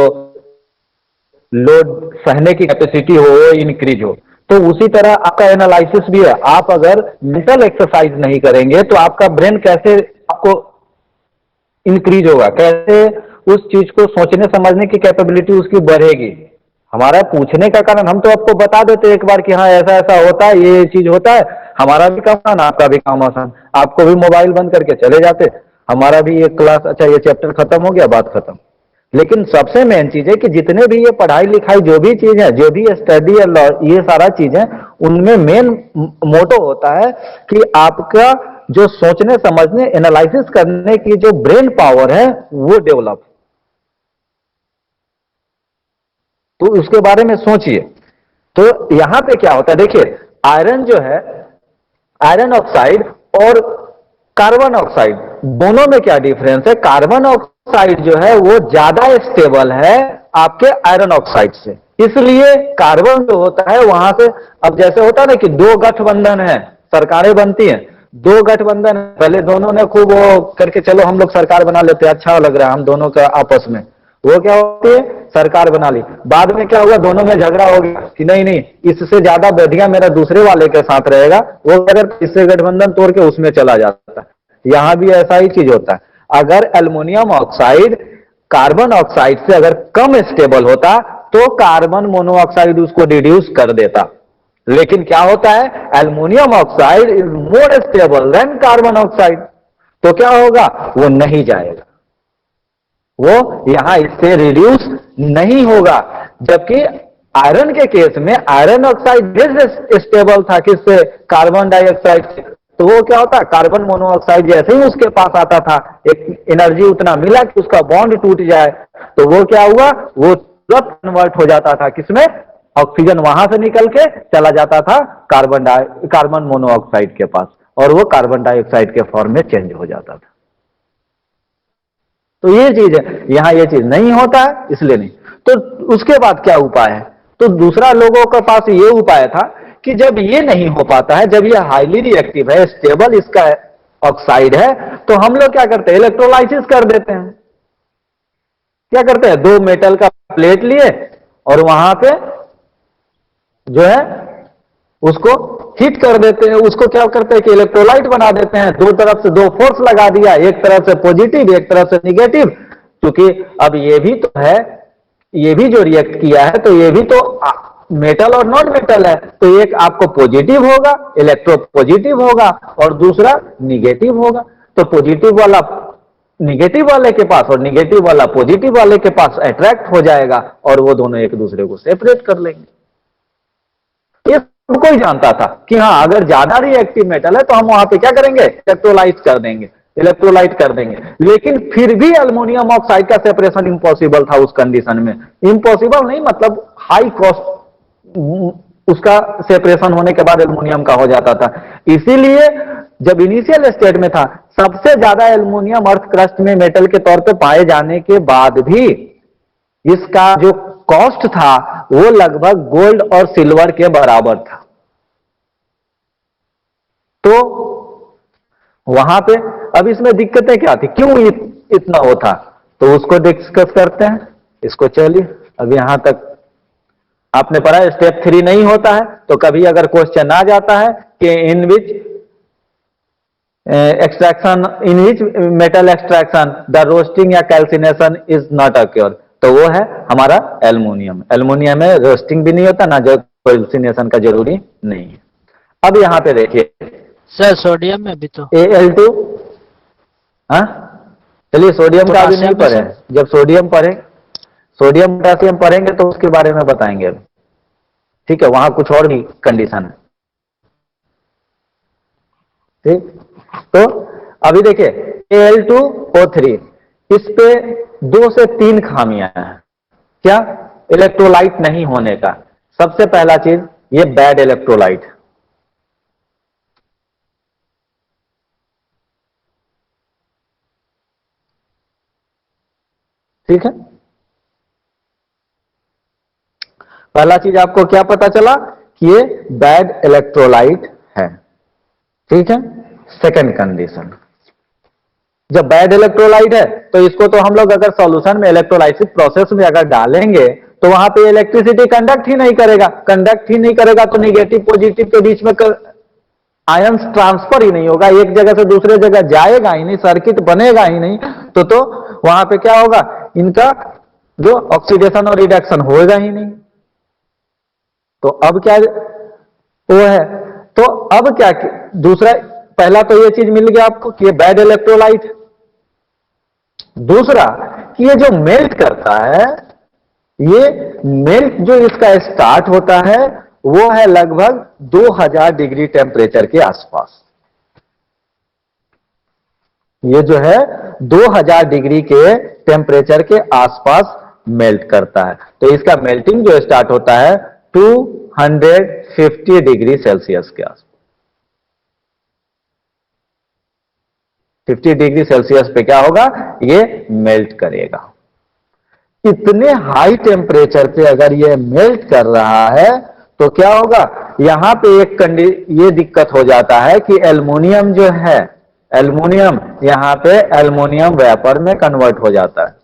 लोड सहने की कैपेसिटी हो वो इंक्रीज हो। तो उसी तरह आपका एनालिसिस भी है। आप अगर मेंटल एक्सरसाइज नहीं करेंगे तो आपका ब्रेन कैसे आपको इंक्रीज होगा, कैसे उस चीज को सोचने समझने की कैपेबिलिटी उसकी बढ़ेगी। हमारा पूछने का कारण, हम तो आपको बता देते एक बार कि हाँ ऐसा ऐसा होता है, ये चीज होता है, हमारा भी काम आसान, आपका भी काम आसान। आपको भी मोबाइल बंद करके चले जाते, हमारा भी ये क्लास, अच्छा ये चैप्टर खत्म हो गया, बात खत्म। लेकिन सबसे मेन चीज है कि जितने भी ये पढ़ाई लिखाई जो भी चीज है, जो भी स्टडी और ये सारा चीजें, उनमें मेन मोटो होता है कि आपका जो सोचने समझने एनालिसिस करने की जो ब्रेन पावर है वो डेवलप। तो उसके बारे में सोचिए। तो यहां पे क्या होता है, देखिए आयरन जो है, आयरन ऑक्साइड और कार्बन ऑक्साइड दोनों में क्या डिफरेंस है? कार्बन ऑक्साइड जो है वो ज्यादा स्टेबल है आपके आयरन ऑक्साइड से। इसलिए कार्बन जो होता है वहां से, अब जैसे होता है ना कि दो गठबंधन है, सरकारें बनती हैं, दो गठबंधन, पहले दोनों ने खूब वो करके चलो हम लोग सरकार बना लेते हैं, अच्छा लग रहा है हम दोनों का आपस में, वो क्या होती है, सरकार बना ली। बाद में क्या हुआ, दोनों में झगड़ा हो गया कि नहीं नहीं इससे ज्यादा बढ़िया मेरा दूसरे वाले के साथ रहेगा, वो अगर इससे गठबंधन तोड़ के उसमें चला जाता है। यहां भी ऐसा ही चीज होता है। अगर एल्युमिनियम ऑक्साइड कार्बन ऑक्साइड से अगर कम स्टेबल होता तो कार्बन मोनोऑक्साइड उसको रिड्यूस कर देता। लेकिन क्या होता है, aluminium oxide is more stable then carbon oxide, तो क्या होगा, वो नहीं जाएगा, वो यहां इससे रिड्यूस नहीं होगा। जबकि आयरन के केस में आयरन ऑक्साइड स्टेबल था किससे, कार्बन डाइऑक्साइड से, तो वो क्या होता, कार्बन मोनोऑक्साइड जैसे ही उसके पास आता था, एक एनर्जी उतना मिला कि उसका बॉन्ड टूट जाए, तो वो क्या हुआ, वो तुरंत कन्वर्ट हो जाता था किसमें, ऑक्सीजन वहां से निकल के चला जाता था कार्बन मोनोऑक्साइड के पास, और वो कार्बन डाइऑक्साइड के फॉर्म में चेंज हो जाता था। तो ये चीज है, यहां ये चीज नहीं होता है, इसलिए नहीं। तो उसके बाद क्या उपाय है, तो दूसरा लोगों के पास ये उपाय था कि जब ये नहीं हो पाता है, जब ये हाईली रिएक्टिव है, स्टेबल इसका ऑक्साइड है, तो हम लोग क्या करते हैं, इलेक्ट्रोलाइसिस कर देते हैं। क्या करते हैं, दो मेटल का प्लेट लिए और वहां पे जो है उसको हीट कर देते हैं, उसको क्या करते हैं कि इलेक्ट्रोलाइट बना देते हैं, दो तरफ से दो फोर्स लगा दिया, एक तरफ से पॉजिटिव एक तरफ से निगेटिव, क्योंकि अब ये भी तो है, ये भी जो रिएक्ट किया है तो ये भी तो मेटल और नॉन मेटल है, तो एक आपको पॉजिटिव होगा, इलेक्ट्रो पॉजिटिव होगा, और दूसरा निगेटिव होगा। तो पॉजिटिव वाला निगेटिव वाले के पास और निगेटिव वाला पॉजिटिव वाले के पास अट्रैक्ट हो जाएगा और वो दोनों एक दूसरे को सेपरेट कर लेंगे। ये सब कोई जानता था कि हाँ, अगर ज्यादा रिएक्टिव मेटल है तो हम वहां पे क्या करेंगे, इलेक्ट्रोलाइट कर देंगे, इलेक्ट्रोलाइट कर देंगे। लेकिन फिर भी एल्युमिनियम ऑक्साइड का सेपरेशन इम्पॉसिबल था उस कंडीशन में। इम्पॉसिबल नहीं मतलब हाई कॉस्ट उसका सेपरेशन होने के बाद एल्युमिनियम का हो जाता था। इसीलिए जब इनिशियल स्टेट में था, सबसे ज्यादा एल्युमिनियम अर्थ क्रस्ट में मेटल के तौर पे पाए जाने के बाद भी इसका जो कॉस्ट था वो लगभग गोल्ड और सिल्वर के बराबर था। तो वहां पे अब इसमें दिक्कतें क्या थी, क्यों इतना होता, तो उसको डिस्कस करते हैं। इसको चलिए, अब यहां तक आपने पढ़ा है। स्टेप 3 नहीं होता है तो कभी अगर क्वेश्चन आ जाता है कि in which extraction, in which metal extraction the roasting या कैल्सिनेशन इज नॉट अक्योर, तो वो है हमारा एल्युमिनियम। एल्युमिनियम में रोस्टिंग भी नहीं होता, ना जो कैल्सिनेशन का जरूरी नहीं है। अब यहां पे देखिए सर सोडियम में भी तो Al2, हाँ चलिए सोडियम का अभी नहीं पोटासियम में पढ़े, सर, जब सोडियम पढ़े, सोडियम पोटासियम पढ़ेंगे तो उसके बारे में बताएंगे अभी, ठीक है, वहां कुछ और भी कंडीशन है, ठीक। तो अभी देखिए Al2O3, इस पे 2 से 3 खामियां हैं। क्या, इलेक्ट्रोलाइट नहीं होने का। सबसे पहला चीज, ये बैड इलेक्ट्रोलाइट, ठीक है। पहला चीज आपको क्या पता चला कि ये बैड इलेक्ट्रोलाइट है, ठीक है। सेकंड कंडीशन, जब बैड इलेक्ट्रोलाइट है तो इसको तो हम लोग अगर सॉल्यूशन में इलेक्ट्रोलाइसिस प्रोसेस में अगर डालेंगे तो वहां पे इलेक्ट्रिसिटी कंडक्ट ही नहीं करेगा, कंडक्ट ही नहीं करेगा तो निगेटिव पॉजिटिव के बीच में आयंस ट्रांसफर ही नहीं होगा, एक जगह से दूसरे जगह जाएगा ही नहीं, सर्किट बनेगा ही नहीं, तो वहां पे क्या होगा, इनका जो ऑक्सीडेशन और रिडक्शन होगा ही नहीं। तो अब क्या वो है, तो अब क्या दूसरा, पहला तो ये चीज मिल गया आपको कि ये बैड इलेक्ट्रोलाइट। दूसरा कि ये जो मेल्ट करता है, ये मेल्ट जो इसका स्टार्ट होता है वो है लगभग 2000 डिग्री टेम्परेचर के आसपास। ये जो है 2000 डिग्री के टेम्परेचर के आसपास मेल्ट करता है। तो इसका मेल्टिंग जो स्टार्ट होता है 250 डिग्री सेल्सियस के आसपास। 50 डिग्री सेल्सियस पे क्या होगा, ये मेल्ट करेगा। इतने हाई टेम्परेचर पे अगर ये मेल्ट कर रहा है तो क्या होगा, यहां पे ये दिक्कत हो जाता है कि एल्युमिनियम जो है, एल्युमिनियम यहां पे एल्युमिनियम वेपर में कन्वर्ट हो जाता है।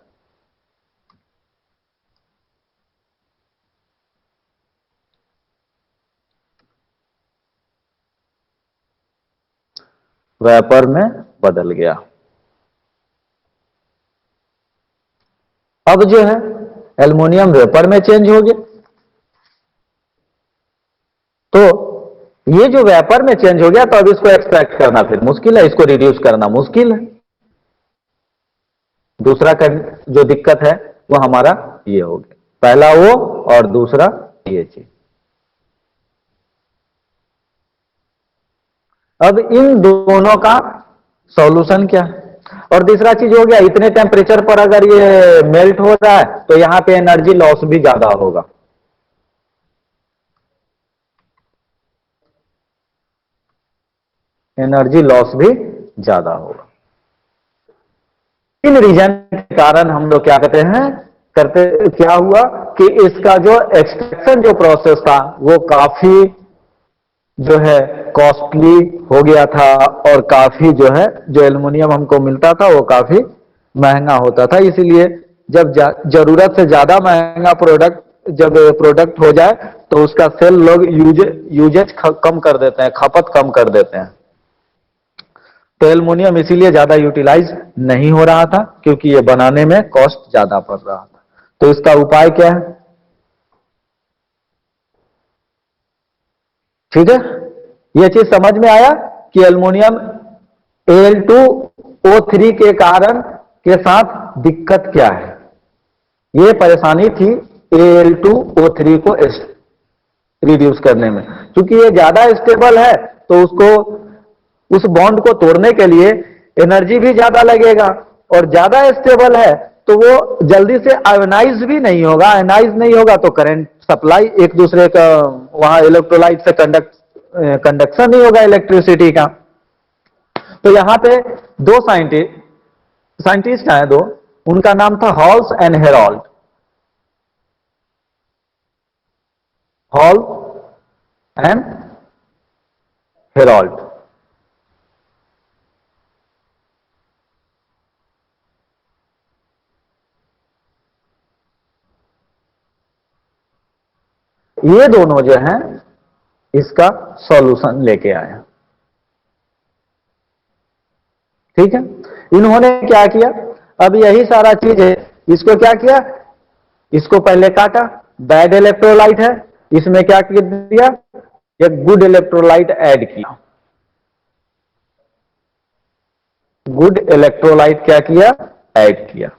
वेपर में बदल गया। अब जो है एल्युमिनियम वेपर में चेंज हो गया। तो ये जो वेपर में चेंज हो गया, तो अब इसको एक्सट्रैक्ट करना फिर मुश्किल है, इसको रिड्यूस करना मुश्किल है। दूसरा जो दिक्कत है वो हमारा ये हो गया, पहला वो और दूसरा ये चीज। अब इन दोनों का सॉल्यूशन क्या है? और तीसरा चीज हो गया, इतने टेम्परेचर पर अगर ये मेल्ट हो रहा है तो यहां पे एनर्जी लॉस भी ज्यादा होगा। एनर्जी लॉस भी ज्यादा होगा। इन रीजन के कारण हम लोग क्या क्या हुआ कि इसका जो एक्सट्रैक्शन जो प्रोसेस था वो काफी जो है कॉस्टली हो गया था, और काफी जो है जो एल्युमिनियम हमको मिलता था वो काफी महंगा होता था। इसीलिए जब जरूरत से ज्यादा महंगा प्रोडक्ट हो जाए तो उसका सेल लोग यूजेज कम कर देते हैं, खपत कम कर देते हैं। तो एल्युमिनियम इसीलिए ज्यादा यूटिलाइज नहीं हो रहा था, क्योंकि ये बनाने में कॉस्ट ज्यादा पड़ रहा था। तो इसका उपाय क्या है? ठीक है, ये चीज समझ में आया कि एल्युमिनियम Al2O3 के कारण के साथ दिक्कत क्या है। ये परेशानी थी Al2O3 को रिड्यूस करने में, क्योंकि ये ज्यादा स्टेबल है तो उसको उस बॉन्ड को तोड़ने के लिए एनर्जी भी ज्यादा लगेगा, और ज्यादा स्टेबल है तो वो जल्दी से आयोनाइज भी नहीं होगा। आयोनाइज नहीं होगा तो करंट सप्लाई एक दूसरे का वहां इलेक्ट्रोलाइट से कंडक्शन नहीं होगा इलेक्ट्रिसिटी का। तो यहां पे दो साइंटिस्ट आए, दो, उनका नाम था halls and Harold. Hall and Harold. ये दोनों जो हैं इसका सॉल्यूशन लेके आए। ठीक है, इन्होंने क्या किया, अब यही सारा चीज है, इसको क्या किया, इसको पहले काटा, बैड इलेक्ट्रोलाइट है, इसमें क्या किया, एक गुड इलेक्ट्रोलाइट ऐड किया। गुड इलेक्ट्रोलाइट क्या किया, ऐड किया।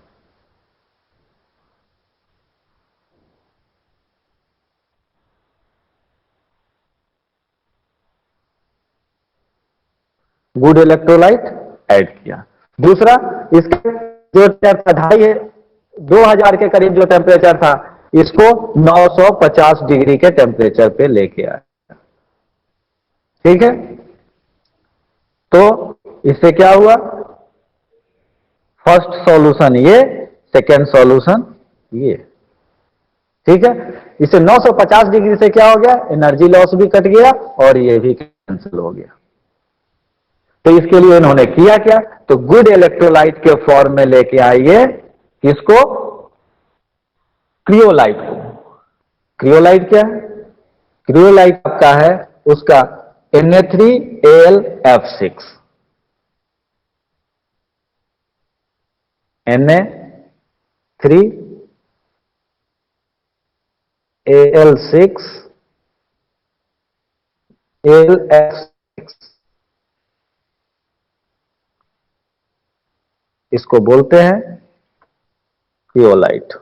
गुड इलेक्ट्रोलाइट ऐड किया। दूसरा, इसके जो ढाई है 2000 के करीब जो टेम्परेचर था, इसको 950 डिग्री के टेम्परेचर पे लेके आया। ठीक है, तो इससे क्या हुआ, फर्स्ट सॉल्यूशन ये, सेकेंड सॉल्यूशन ये। ठीक है, इससे 950 डिग्री से क्या हो गया, एनर्जी लॉस भी कट गया और ये भी कैंसिल हो गया। तो इसके लिए इन्होंने किया क्या, तो गुड इलेक्ट्रोलाइट के फॉर्म में लेके आइए किसको, क्रियोलाइट को। क्रियोलाइट क्या है, क्रियोलाइट आपका है उसका Na3Al(F6), Na3Al6 Al(F6), इसको बोलते हैं क्रियोलाइट।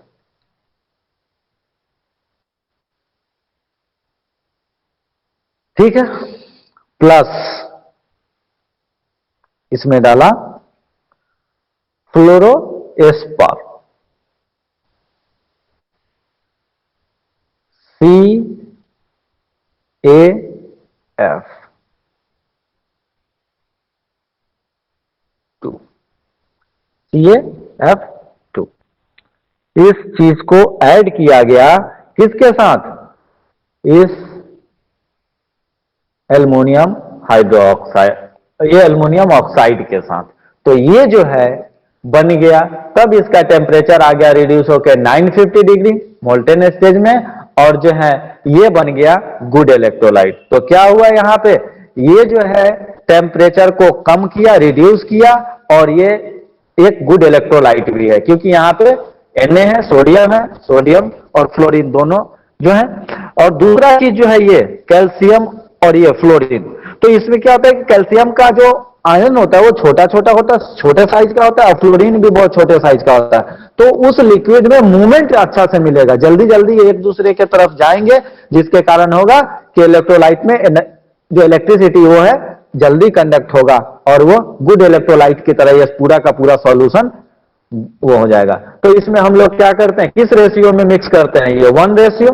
ठीक है, प्लस इसमें डाला फ्लोरोएस्पर, CaF2, CaF2। इस चीज को ऐड किया गया किसके साथ, इस एल्युमिनियम हाइड्रोक्साइड, ये एल्युमिनियम ऑक्साइड के साथ। तो ये जो है बन गया, तब इसका टेम्परेचर आ गया रिड्यूस होकर 950 डिग्री मोल्टेन स्टेज में, और जो है ये बन गया गुड इलेक्ट्रोलाइट। तो क्या हुआ यहां पे, ये जो है टेम्परेचर को कम किया, रिड्यूस किया, और ये एक गुड इलेक्ट्रोलाइट भी है, क्योंकि यहां पे Na है, सोडियम और फ्लोरीन दोनों जो है। और दूसरा चीज जो है ये कैल्शियम और ये फ्लोरीन। तो इसमें क्या होता है कि कैल्शियम का जो आयन होता है वो छोटा छोटा होता है, छोटे साइज का होता है, और फ्लोरीन भी बहुत छोटे साइज का होता है। तो उस लिक्विड में मूवमेंट अच्छा से मिलेगा, जल्दी जल्दी एक दूसरे के तरफ जाएंगे, जिसके कारण होगा कि इलेक्ट्रोलाइट में जो इलेक्ट्रिसिटी वो है जल्दी कंडक्ट होगा, और वो गुड इलेक्ट्रोलाइट की तरह ये पूरा का पूरा सॉल्यूशन वो हो जाएगा। तो इसमें हम लोग क्या करते हैं, किस रेशियो में मिक्स करते हैं, ये 1 रेशियो,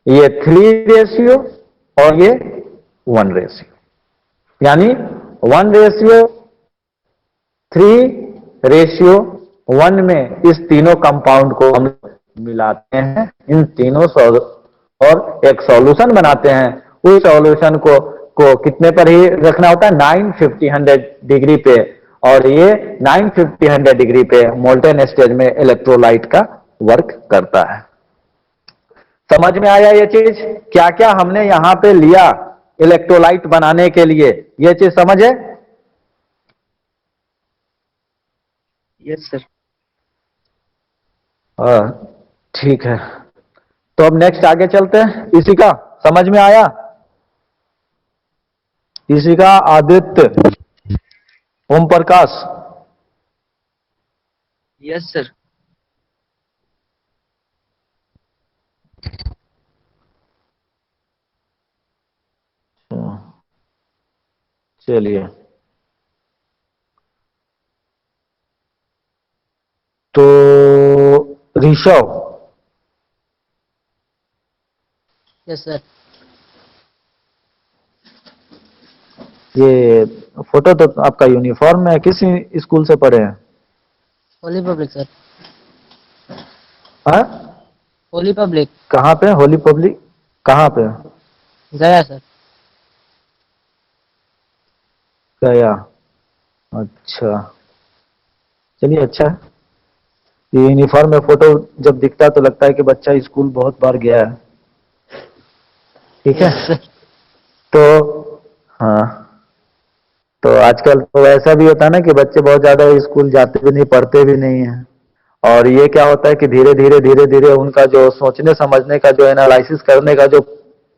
ये 3 रेशियो और ये 1 रेशियो, यानी 1 रेशियो 3 रेशियो 1 में इस तीनों कंपाउंड को हम मिलाते हैं, इन तीनों और एक सॉल्यूशन बनाते हैं। उस सॉल्यूशन को कितने पर ही रखना होता है, 950-100 डिग्री पे, और ये 950-100 डिग्री पे मोल्टेन स्टेज में इलेक्ट्रोलाइट का वर्क करता है। समझ में आया ये चीज, क्या क्या हमने यहां पे लिया इलेक्ट्रोलाइट बनाने के लिए, ये चीज समझ है? Yes sir. ठीक है, तो अब नेक्स्ट आगे चलते हैं। इसी का समझ में आया? इसी का आदित्य, ओम प्रकाश, यस सर। चलिए, तो ऋषभ, यस सर। ये फोटो तो आपका यूनिफॉर्म में है, किस स्कूल से पढ़े हैं? Holi public sir. हाँ, होली पब्लिक। कहाँ पे? होली पब्लिक कहाँ पे? गया सर। गया, अच्छा। चलिए, अच्छा है। ये यूनिफॉर्म में फोटो जब दिखता है तो लगता है कि बच्चा स्कूल बहुत बार गया है। ठीक है, यस सर। तो हाँ, तो आजकल तो ऐसा भी होता है ना कि बच्चे बहुत ज्यादा स्कूल जाते भी नहीं, पढ़ते भी नहीं है, और ये क्या होता है कि धीरे धीरे उनका जो सोचने समझने का, जो एनालिसिस करने का जो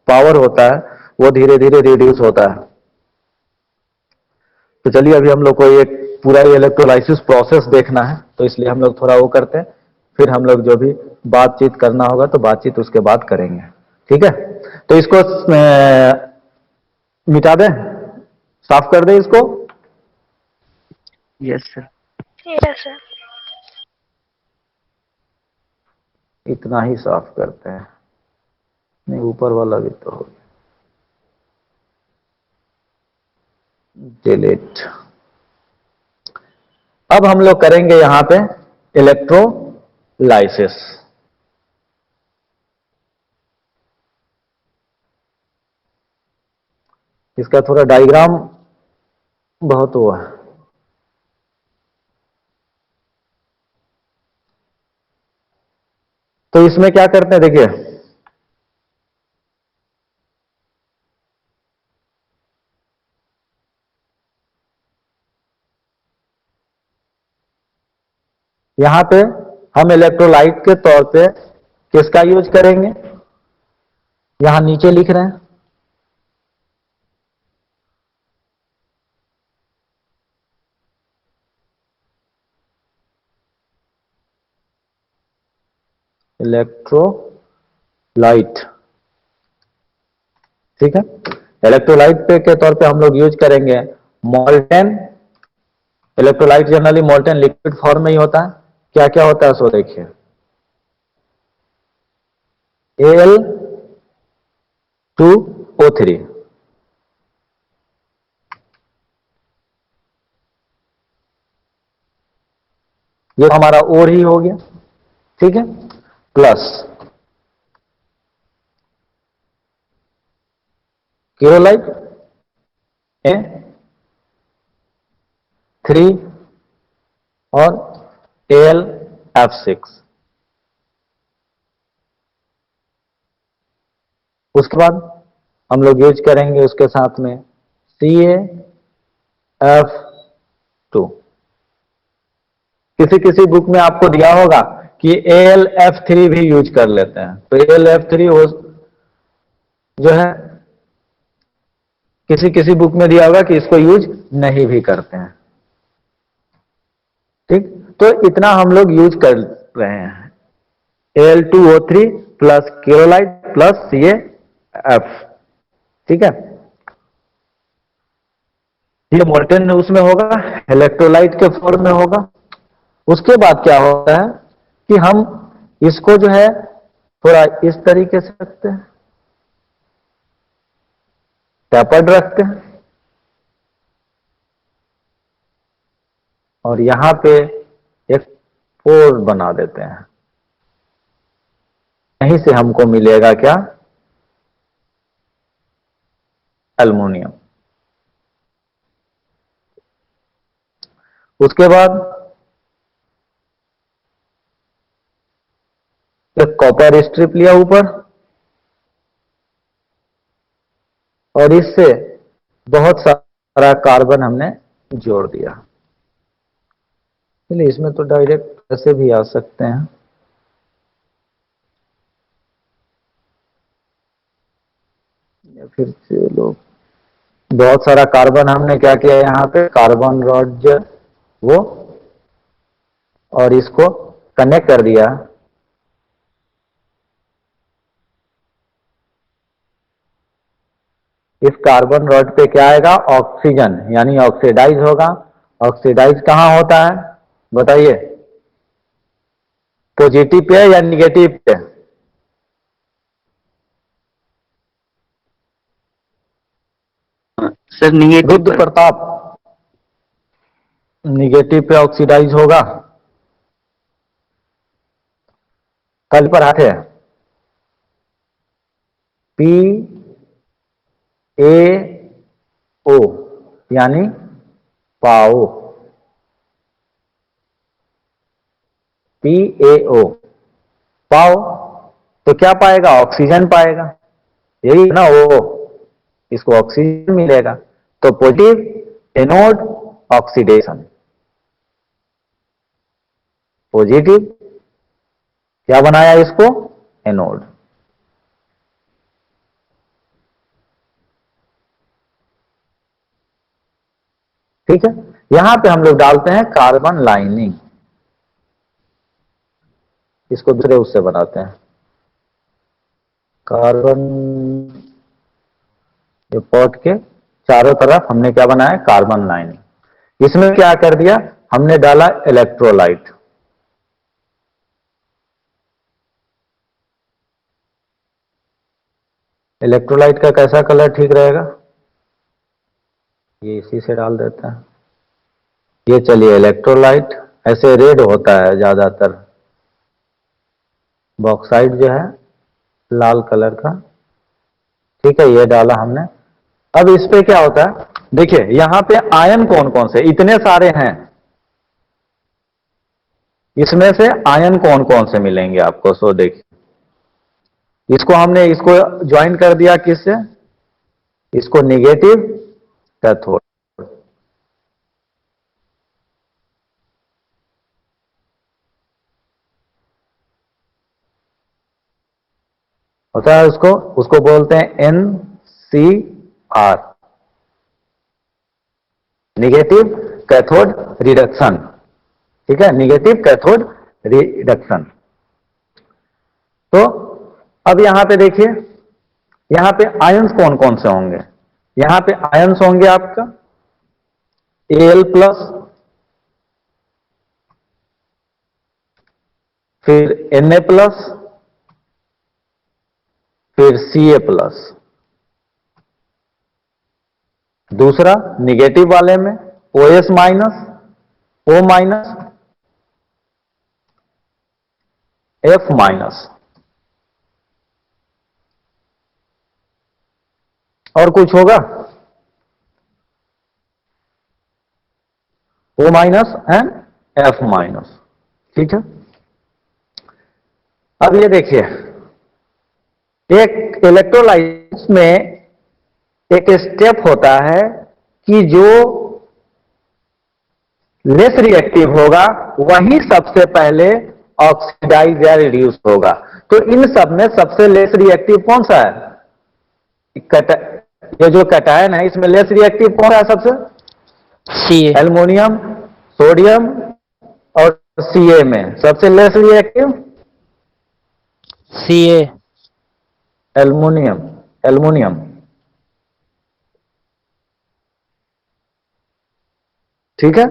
पावर होता है वो धीरे धीरे रिड्यूस होता है। तो चलिए, अभी हम लोग को एक पूरा इलेक्ट्रोलाइसिस प्रोसेस देखना है, तो इसलिए हम लोग थोड़ा वो करते हैं, फिर हम लोग जो भी बातचीत करना होगा तो बातचीत उसके बाद करेंगे। ठीक है, तो इसको मिटा दें, साफ कर दें इसको। Yes sir. Yes sir. इतना ही साफ करते हैं, नहीं ऊपर वाला भी तो हो गया। डिलीट। अब हम लोग करेंगे यहां पे इलेक्ट्रोलाइसिस। इसका थोड़ा डायग्राम बहुत हुआ है। तो इसमें क्या करते हैं, देखिए, यहां पे हम इलेक्ट्रोलाइट के तौर पे किसका यूज करेंगे, यहां नीचे लिख रहे हैं इलेक्ट्रोलाइट। ठीक है, इलेक्ट्रोलाइट पे के तौर पे हम लोग यूज करेंगे molten. Electrolyte generally molten liquid form में ही होता है। क्या क्या होता है सो देखिए, Al2O3, ये हमारा और ही हो गया। ठीक है, प्लस क्लोराइड A3 और AlF6। उसके बाद हम लोग यूज करेंगे उसके साथ में CaF2। किसी किसी बुक में आपको दिया होगा कि AlF3 भी यूज कर लेते हैं। तो AlF3 हो जो है किसी किसी बुक में दिया होगा कि इसको यूज नहीं भी करते हैं। ठीक, तो इतना हम लोग यूज कर रहे हैं, Al2O3 प्लस केरोलाइट प्लस CaF। ठीक है, ये मोल्टेन उसमें होगा, इलेक्ट्रोलाइट के फॉर्म में होगा। उसके बाद क्या होता है कि हम इसको जो है थोड़ा इस तरीके से रखते हैं, टैपर्ड रखते हैं, और यहां पे एक पोर बना देते हैं। यहीं से हमको मिलेगा क्या, एल्युमिनियम। उसके बाद एक कॉपर स्ट्रिप लिया ऊपर, और इससे बहुत सारा कार्बन हमने जोड़ दिया। चलिए, इसमें तो डायरेक्ट ऐसे भी आ सकते हैं। या फिर चलो, बहुत सारा कार्बन हमने क्या किया, यहाँ पे कार्बन रॉड जो वो, और इसको कनेक्ट कर दिया। इस कार्बन रॉड पे क्या आएगा, ऑक्सीजन, यानी ऑक्सीडाइज होगा। ऑक्सीडाइज कहां होता है बताइए, पॉजिटिव पे या निगेटिव पे? Sir negative Rudra Pratap, negative पे ऑक्सीडाइज होगा। कल पर आते हैं, PaO यानी पाओ, PaO पाओ, तो क्या पाएगा, ऑक्सीजन पाएगा, यही ना वो, इसको ऑक्सीजन मिलेगा। तो पॉजिटिव एनोड ऑक्सीडेशन, पॉजिटिव क्या बनाया इसको, एनोड। ठीक है, यहां पे हम लोग डालते हैं कार्बन लाइनिंग, इसको दूसरे उससे बनाते हैं कार्बन। ये पॉट के चारों तरफ हमने क्या बनाया, कार्बन लाइनिंग। इसमें क्या कर दिया, हमने डाला इलेक्ट्रोलाइट। इलेक्ट्रोलाइट का कैसा कलर ठीक रहेगा, ये इसी से डाल देते हैं। ये चलिए, इलेक्ट्रोलाइट ऐसे रेड होता है ज्यादातर, बॉक्साइट जो है लाल कलर का। ठीक है, ये डाला हमने। अब इस पे क्या होता है, देखिए यहां पे आयन कौन कौन से, इतने सारे हैं, इसमें से आयन कौन कौन से मिलेंगे आपको। सो देखिए, इसको हमने इसको ज्वाइन कर दिया किससे, इसको निगेटिव कैथोड, होता है उसको, उसको बोलते हैं NCR, निगेटिव कैथोड रिडक्शन। ठीक है, निगेटिव कैथोड रिडक्शन। तो अब यहां पे देखिए, यहां पे आयंस कौन कौन से होंगे, यहां पे आयंस होंगे आपका Al प्लस, फिर Na प्लस, फिर Ca प्लस। दूसरा निगेटिव वाले में OS minus, O minus, F minus. और कुछ होगा, O minus and F minus. ठीक है, अब ये देखिए, एक इलेक्ट्रोलाइट में एक स्टेप होता है कि जो लेस रिएक्टिव होगा वही सबसे पहले ऑक्सीडाइज या रिड्यूस होगा। तो इन सब में सबसे लेस रिएक्टिव कौन सा है? ये जो कैटायन है इसमें लेस रिएक्टिव कौन है सबसे? सी ए। एल्युमिनियम, सोडियम और Ca में सबसे लेस रिएक्टिव सी ए। एल्युमिनियम। एल्युमिनियम ठीक है।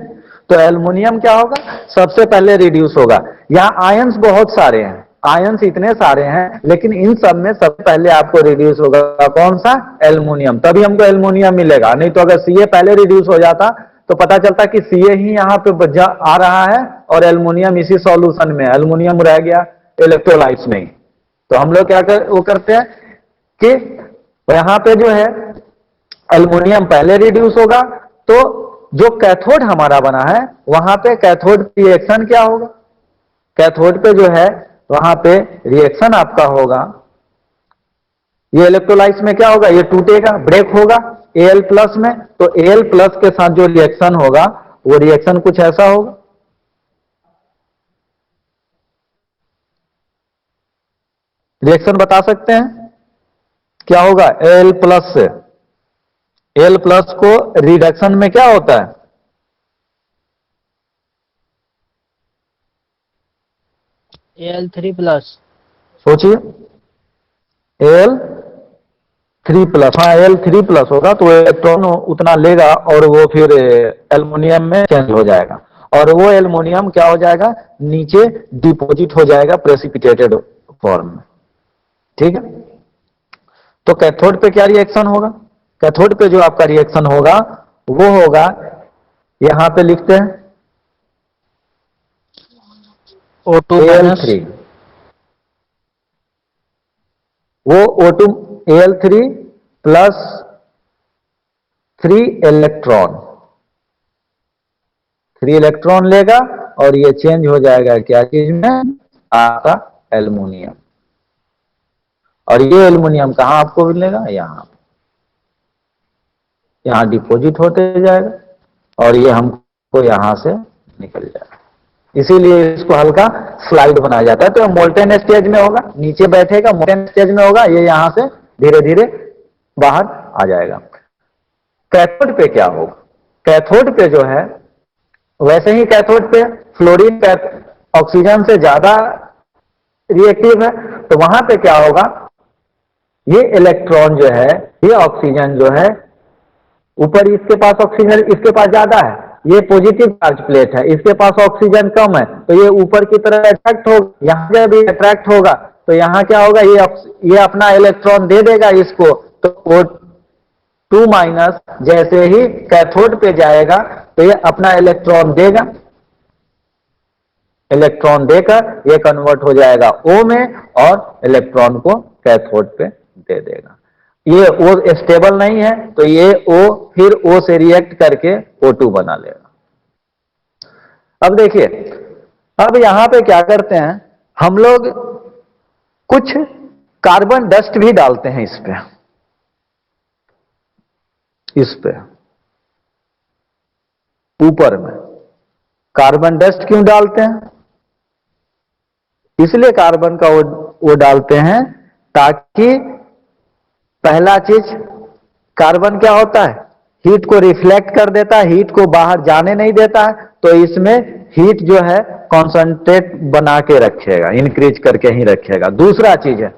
तो एल्युमिनियम क्या होगा? सबसे पहले रिड्यूस होगा। यहां आयंस बहुत सारे हैं, आयंस इतने सारे हैं, लेकिन इन सब में सबसे पहले आपको रिड्यूस होगा कौन सा? एल्युमिनियम। तभी हमको एल्युमिनियम मिलेगा, नहीं तो अगर Ca पहले रिड्यूस हो जाता तो पता चलता कि Ca ही यहाँ पे आ रहा है और एल्युमिनियम इसी सॉल्यूशन में, एल्युमिनियम रह गया इलेक्ट्रोलाइट्स में। तो हम लोग वो करते हैं कि यहाँ पे जो है एल्युमिनियम पहले रिड्यूस होगा, तो जो कैथोड हमारा बना है वहां पे कैथोड रिएक्शन क्या होगा? कैथोड पे जो है वहां पे रिएक्शन आपका होगा, ये इलेक्ट्रोलाइट्स में क्या होगा? ये टूटेगा, ब्रेक होगा Al प्लस में। तो Al प्लस के साथ जो रिएक्शन होगा वो रिएक्शन कुछ ऐसा होगा। रिएक्शन बता सकते हैं क्या होगा? Al प्लस से Al प्लस को रिडक्शन में क्या होता है? Al3+। सोचिए, Al3 प्लस, हाँ Al3 प्लस होगा तो इलेक्ट्रॉन उतना लेगा और वो फिर एल्युमिनियम में चेंज हो जाएगा, और वो एल्युमिनियम क्या हो जाएगा? नीचे डिपॉजिट हो जाएगा प्रेसिपिटेटेड फॉर्म में। ठीक है। तो कैथोड पे क्या रिएक्शन होगा? कैथोड पे जो आपका रिएक्शन होगा वो होगा, यहां पे लिखते हैं O2 Al3, वो O2 Al3 plus 3 electron, 3 electron लेगा और ये चेंज हो जाएगा क्या चीज में? आपका एल्युमिनियम। और ये एल्युमिनियम कहां आपको मिलेगा? यहां डिपॉजिट होते जाएगा और ये हमको यहां से निकल जाएगा। इसीलिए इसको हल्का स्लाइड बनाया जाता है। तो मोल्टेन स्टेज में होगा, नीचे बैठेगा, मोल्टेन स्टेज में होगा, ये यहां से धीरे धीरे बाहर आ जाएगा। कैथोड पे क्या होगा? कैथोड पे जो है वैसे ही कैथोड पे फ्लोरीन ऑक्सीजन से ज्यादा रिएक्टिव है, तो वहां पे क्या होगा? ये इलेक्ट्रॉन जो है, ये ऑक्सीजन जो है, ऊपर इसके पास ऑक्सीजन इसके पास ज्यादा है, ये पॉजिटिव चार्ज प्लेट है, इसके पास ऑक्सीजन कम है, तो ये ऊपर की तरफ अट्रैक्ट होगा, यहां से भी अट्रैक्ट होगा, तो यहां क्या होगा? ये अपना इलेक्ट्रॉन दे देगा इसको, तो O2 माइनस जैसे ही कैथोड पे जाएगा तो ये अपना इलेक्ट्रॉन देगा, इलेक्ट्रॉन देकर ये कन्वर्ट हो जाएगा O में और इलेक्ट्रॉन को कैथोड पे दे देगा। ये O स्टेबल नहीं है तो ये O फिर O से रिएक्ट करके O2 बना लेगा। अब देखिए, अब यहां पे क्या करते हैं हम लोग? कुछ कार्बन डस्ट भी डालते हैं इस पे ऊपर में। कार्बन डस्ट क्यों डालते हैं? इसलिए कार्बन का वो डालते हैं ताकि पहला चीज, कार्बन क्या होता है? हीट को रिफ्लेक्ट कर देता है, हीट को बाहर जाने नहीं देता है, तो इसमें हीट जो है कॉन्सेंट्रेट बना के रखेगा, इंक्रीज करके ही रखेगा। दूसरा चीज है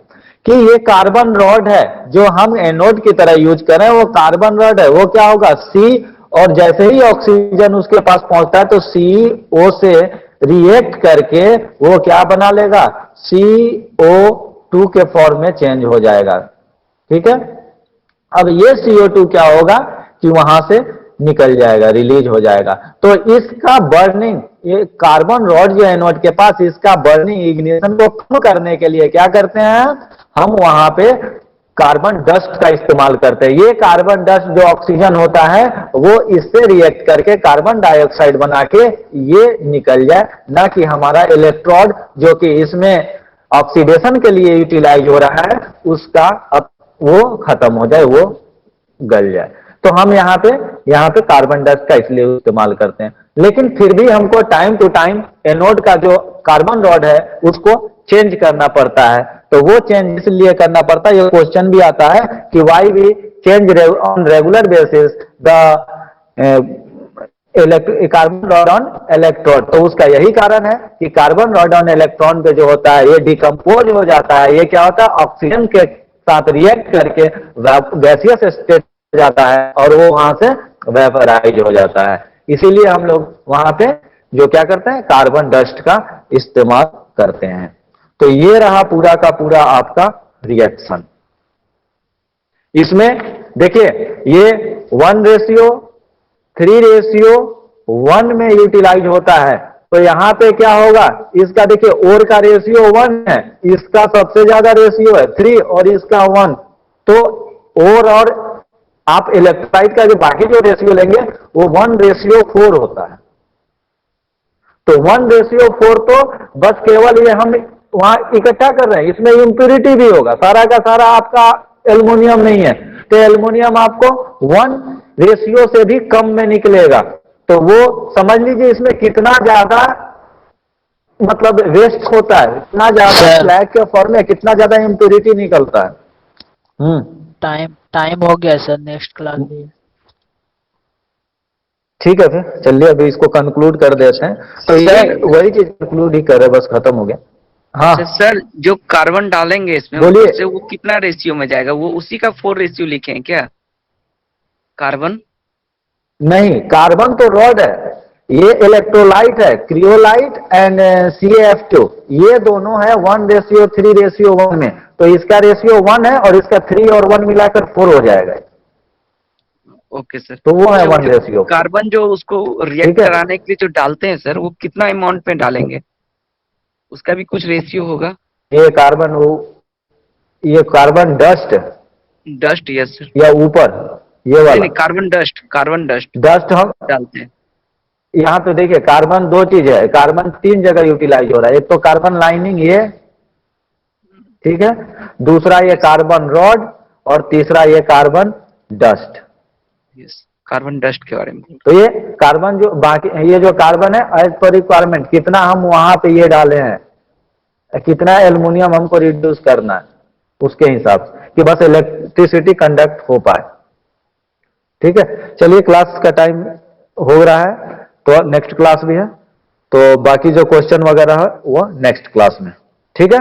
कि ये कार्बन रॉड है जो हम एनोड की तरह यूज कर रहे हैं, वो कार्बन रॉड है, वो क्या होगा? C, और जैसे ही ऑक्सीजन उसके पास पहुंचता है तो CO से रिएक्ट करके वो क्या बना लेगा? CO2 के फॉर्म में चेंज हो जाएगा। ठीक है। अब ये CO2 क्या होगा कि वहां से निकल जाएगा, रिलीज हो जाएगा। तो इसका बर्निंग, ये कार्बन रॉड जो एनोड के पास, इसका बर्निंग इग्निशन को कम करने के लिए क्या करते हैं? हम वहां पे कार्बन डस्ट का इस्तेमाल करते हैं। ये कार्बन डस्ट जो ऑक्सीजन होता है वो इससे रिएक्ट करके कार्बन डाइऑक्साइड बना के ये निकल जाए, ना कि हमारा इलेक्ट्रोड जो कि इसमें ऑक्सीडेशन के लिए यूटिलाइज हो रहा है उसका अब वो खत्म हो जाए, वो गल जाए। तो हम यहाँ पे कार्बन डस्ट का इसलिए इस्तेमाल करते हैं। लेकिन फिर भी हमको टाइम टू टाइम एनोड का जो कार्बन रॉड है उसको चेंज करना पड़ता है। तो वो चेंज इसलिए करना पड़ता है, ये क्वेश्चन भी आता है कि why we change on regular basis the carbon rod on electrode. तो उसका यही कारण है कि कार्बन रॉड ऑन इलेक्ट्रॉन पे जो होता है ये डिकम्पोज हो जाता है। ये क्या होता है, ऑक्सीजन के साथ रिएक्ट करके गैसियस स्टेट हो जाता है और वो वहां से वेपराइज हो जाता है। इसीलिए हम लोग वहां पे जो क्या करते हैं, कार्बन डस्ट का इस्तेमाल करते हैं। तो ये रहा पूरा का पूरा आपका रिएक्शन। इसमें देखिए ये 1:3:1 में यूटिलाइज होता है। तो यहां पे क्या होगा, इसका देखिए ओर का रेशियो 1 है, इसका सबसे ज्यादा रेशियो है 3 और इसका 1। तो ओर और आप इलेक्ट्रोलाइट का जो बाकी जो रेशियो लेंगे वो 1:4 होता है। तो 1:4 तो बस केवल ये हम वहां इकट्ठा कर रहे हैं, इसमें इंप्यूरिटी भी होगा, सारा का सारा आपका एल्युमिनियम नहीं है। तो एल्युमिनियम आपको 1 से भी कम में निकलेगा। तो वो समझ लीजिए इसमें कितना ज्यादा मतलब वेस्ट होता है, इतना ज्यादा स्लैग के फॉर्म में कितना ज्यादा इंप्यूरिटी निकलता है। टाइम हो गया सर, नेक्स्ट क्लास में। ठीक है, फिर चलिए अभी इसको कंक्लूड कर देते हैं। तो ये वही चीज कंक्लूड ही कर रहे, बस खत्म हो गया। हाँ सर, जो कार्बन डालेंगे इसमें बोलिए। उससे वो कितना रेशियो में जाएगा, वो उसी का 4 रेशियो लिखे हैं क्या? कार्बन नहीं, कार्बन तो रॉड है, ये इलेक्ट्रोलाइट है, क्रियोलाइट एंड CaF2, ये दोनों है 1:3:1 में। तो इसका रेशियो 1 है और इसका 3 और 1 मिलाकर 4 हो जाएगा। Okay sir. तो वो है 1:। कार्बन जो उसको रिएक्ट कराने के लिए जो डालते हैं सर, वो कितना अमाउंट में डालेंगे, उसका भी कुछ रेशियो होगा? ये कार्बन डस्ट यस सर, या ऊपर ये वाला नहीं, कार्बन डस्ट हम डालते हैं। यहाँ पे देखिए कार्बन दो चीज है, कार्बन 3 जगह यूटिलाइज हो रहा है। एक तो कार्बन लाइनिंग ये, ठीक है, दूसरा ये कार्बन रॉड और तीसरा ये carbon dust. Yes, carbon dust के बारे में। तो ये कार्बन जो बाकी ये जो कार्बन है एज पर रिक्वायरमेंट कितना हम वहां पे ये डाले हैं, कितना एल्युमिनियम हमको रिड्यूस करना है उसके हिसाब से कि बस इलेक्ट्रिसिटी कंडक्ट हो पाए। ठीक है, चलिए क्लास का टाइम हो रहा है तो नेक्स्ट क्लास भी है, तो बाकी जो क्वेश्चन वगैरह है वो नेक्स्ट क्लास में। ठीक है।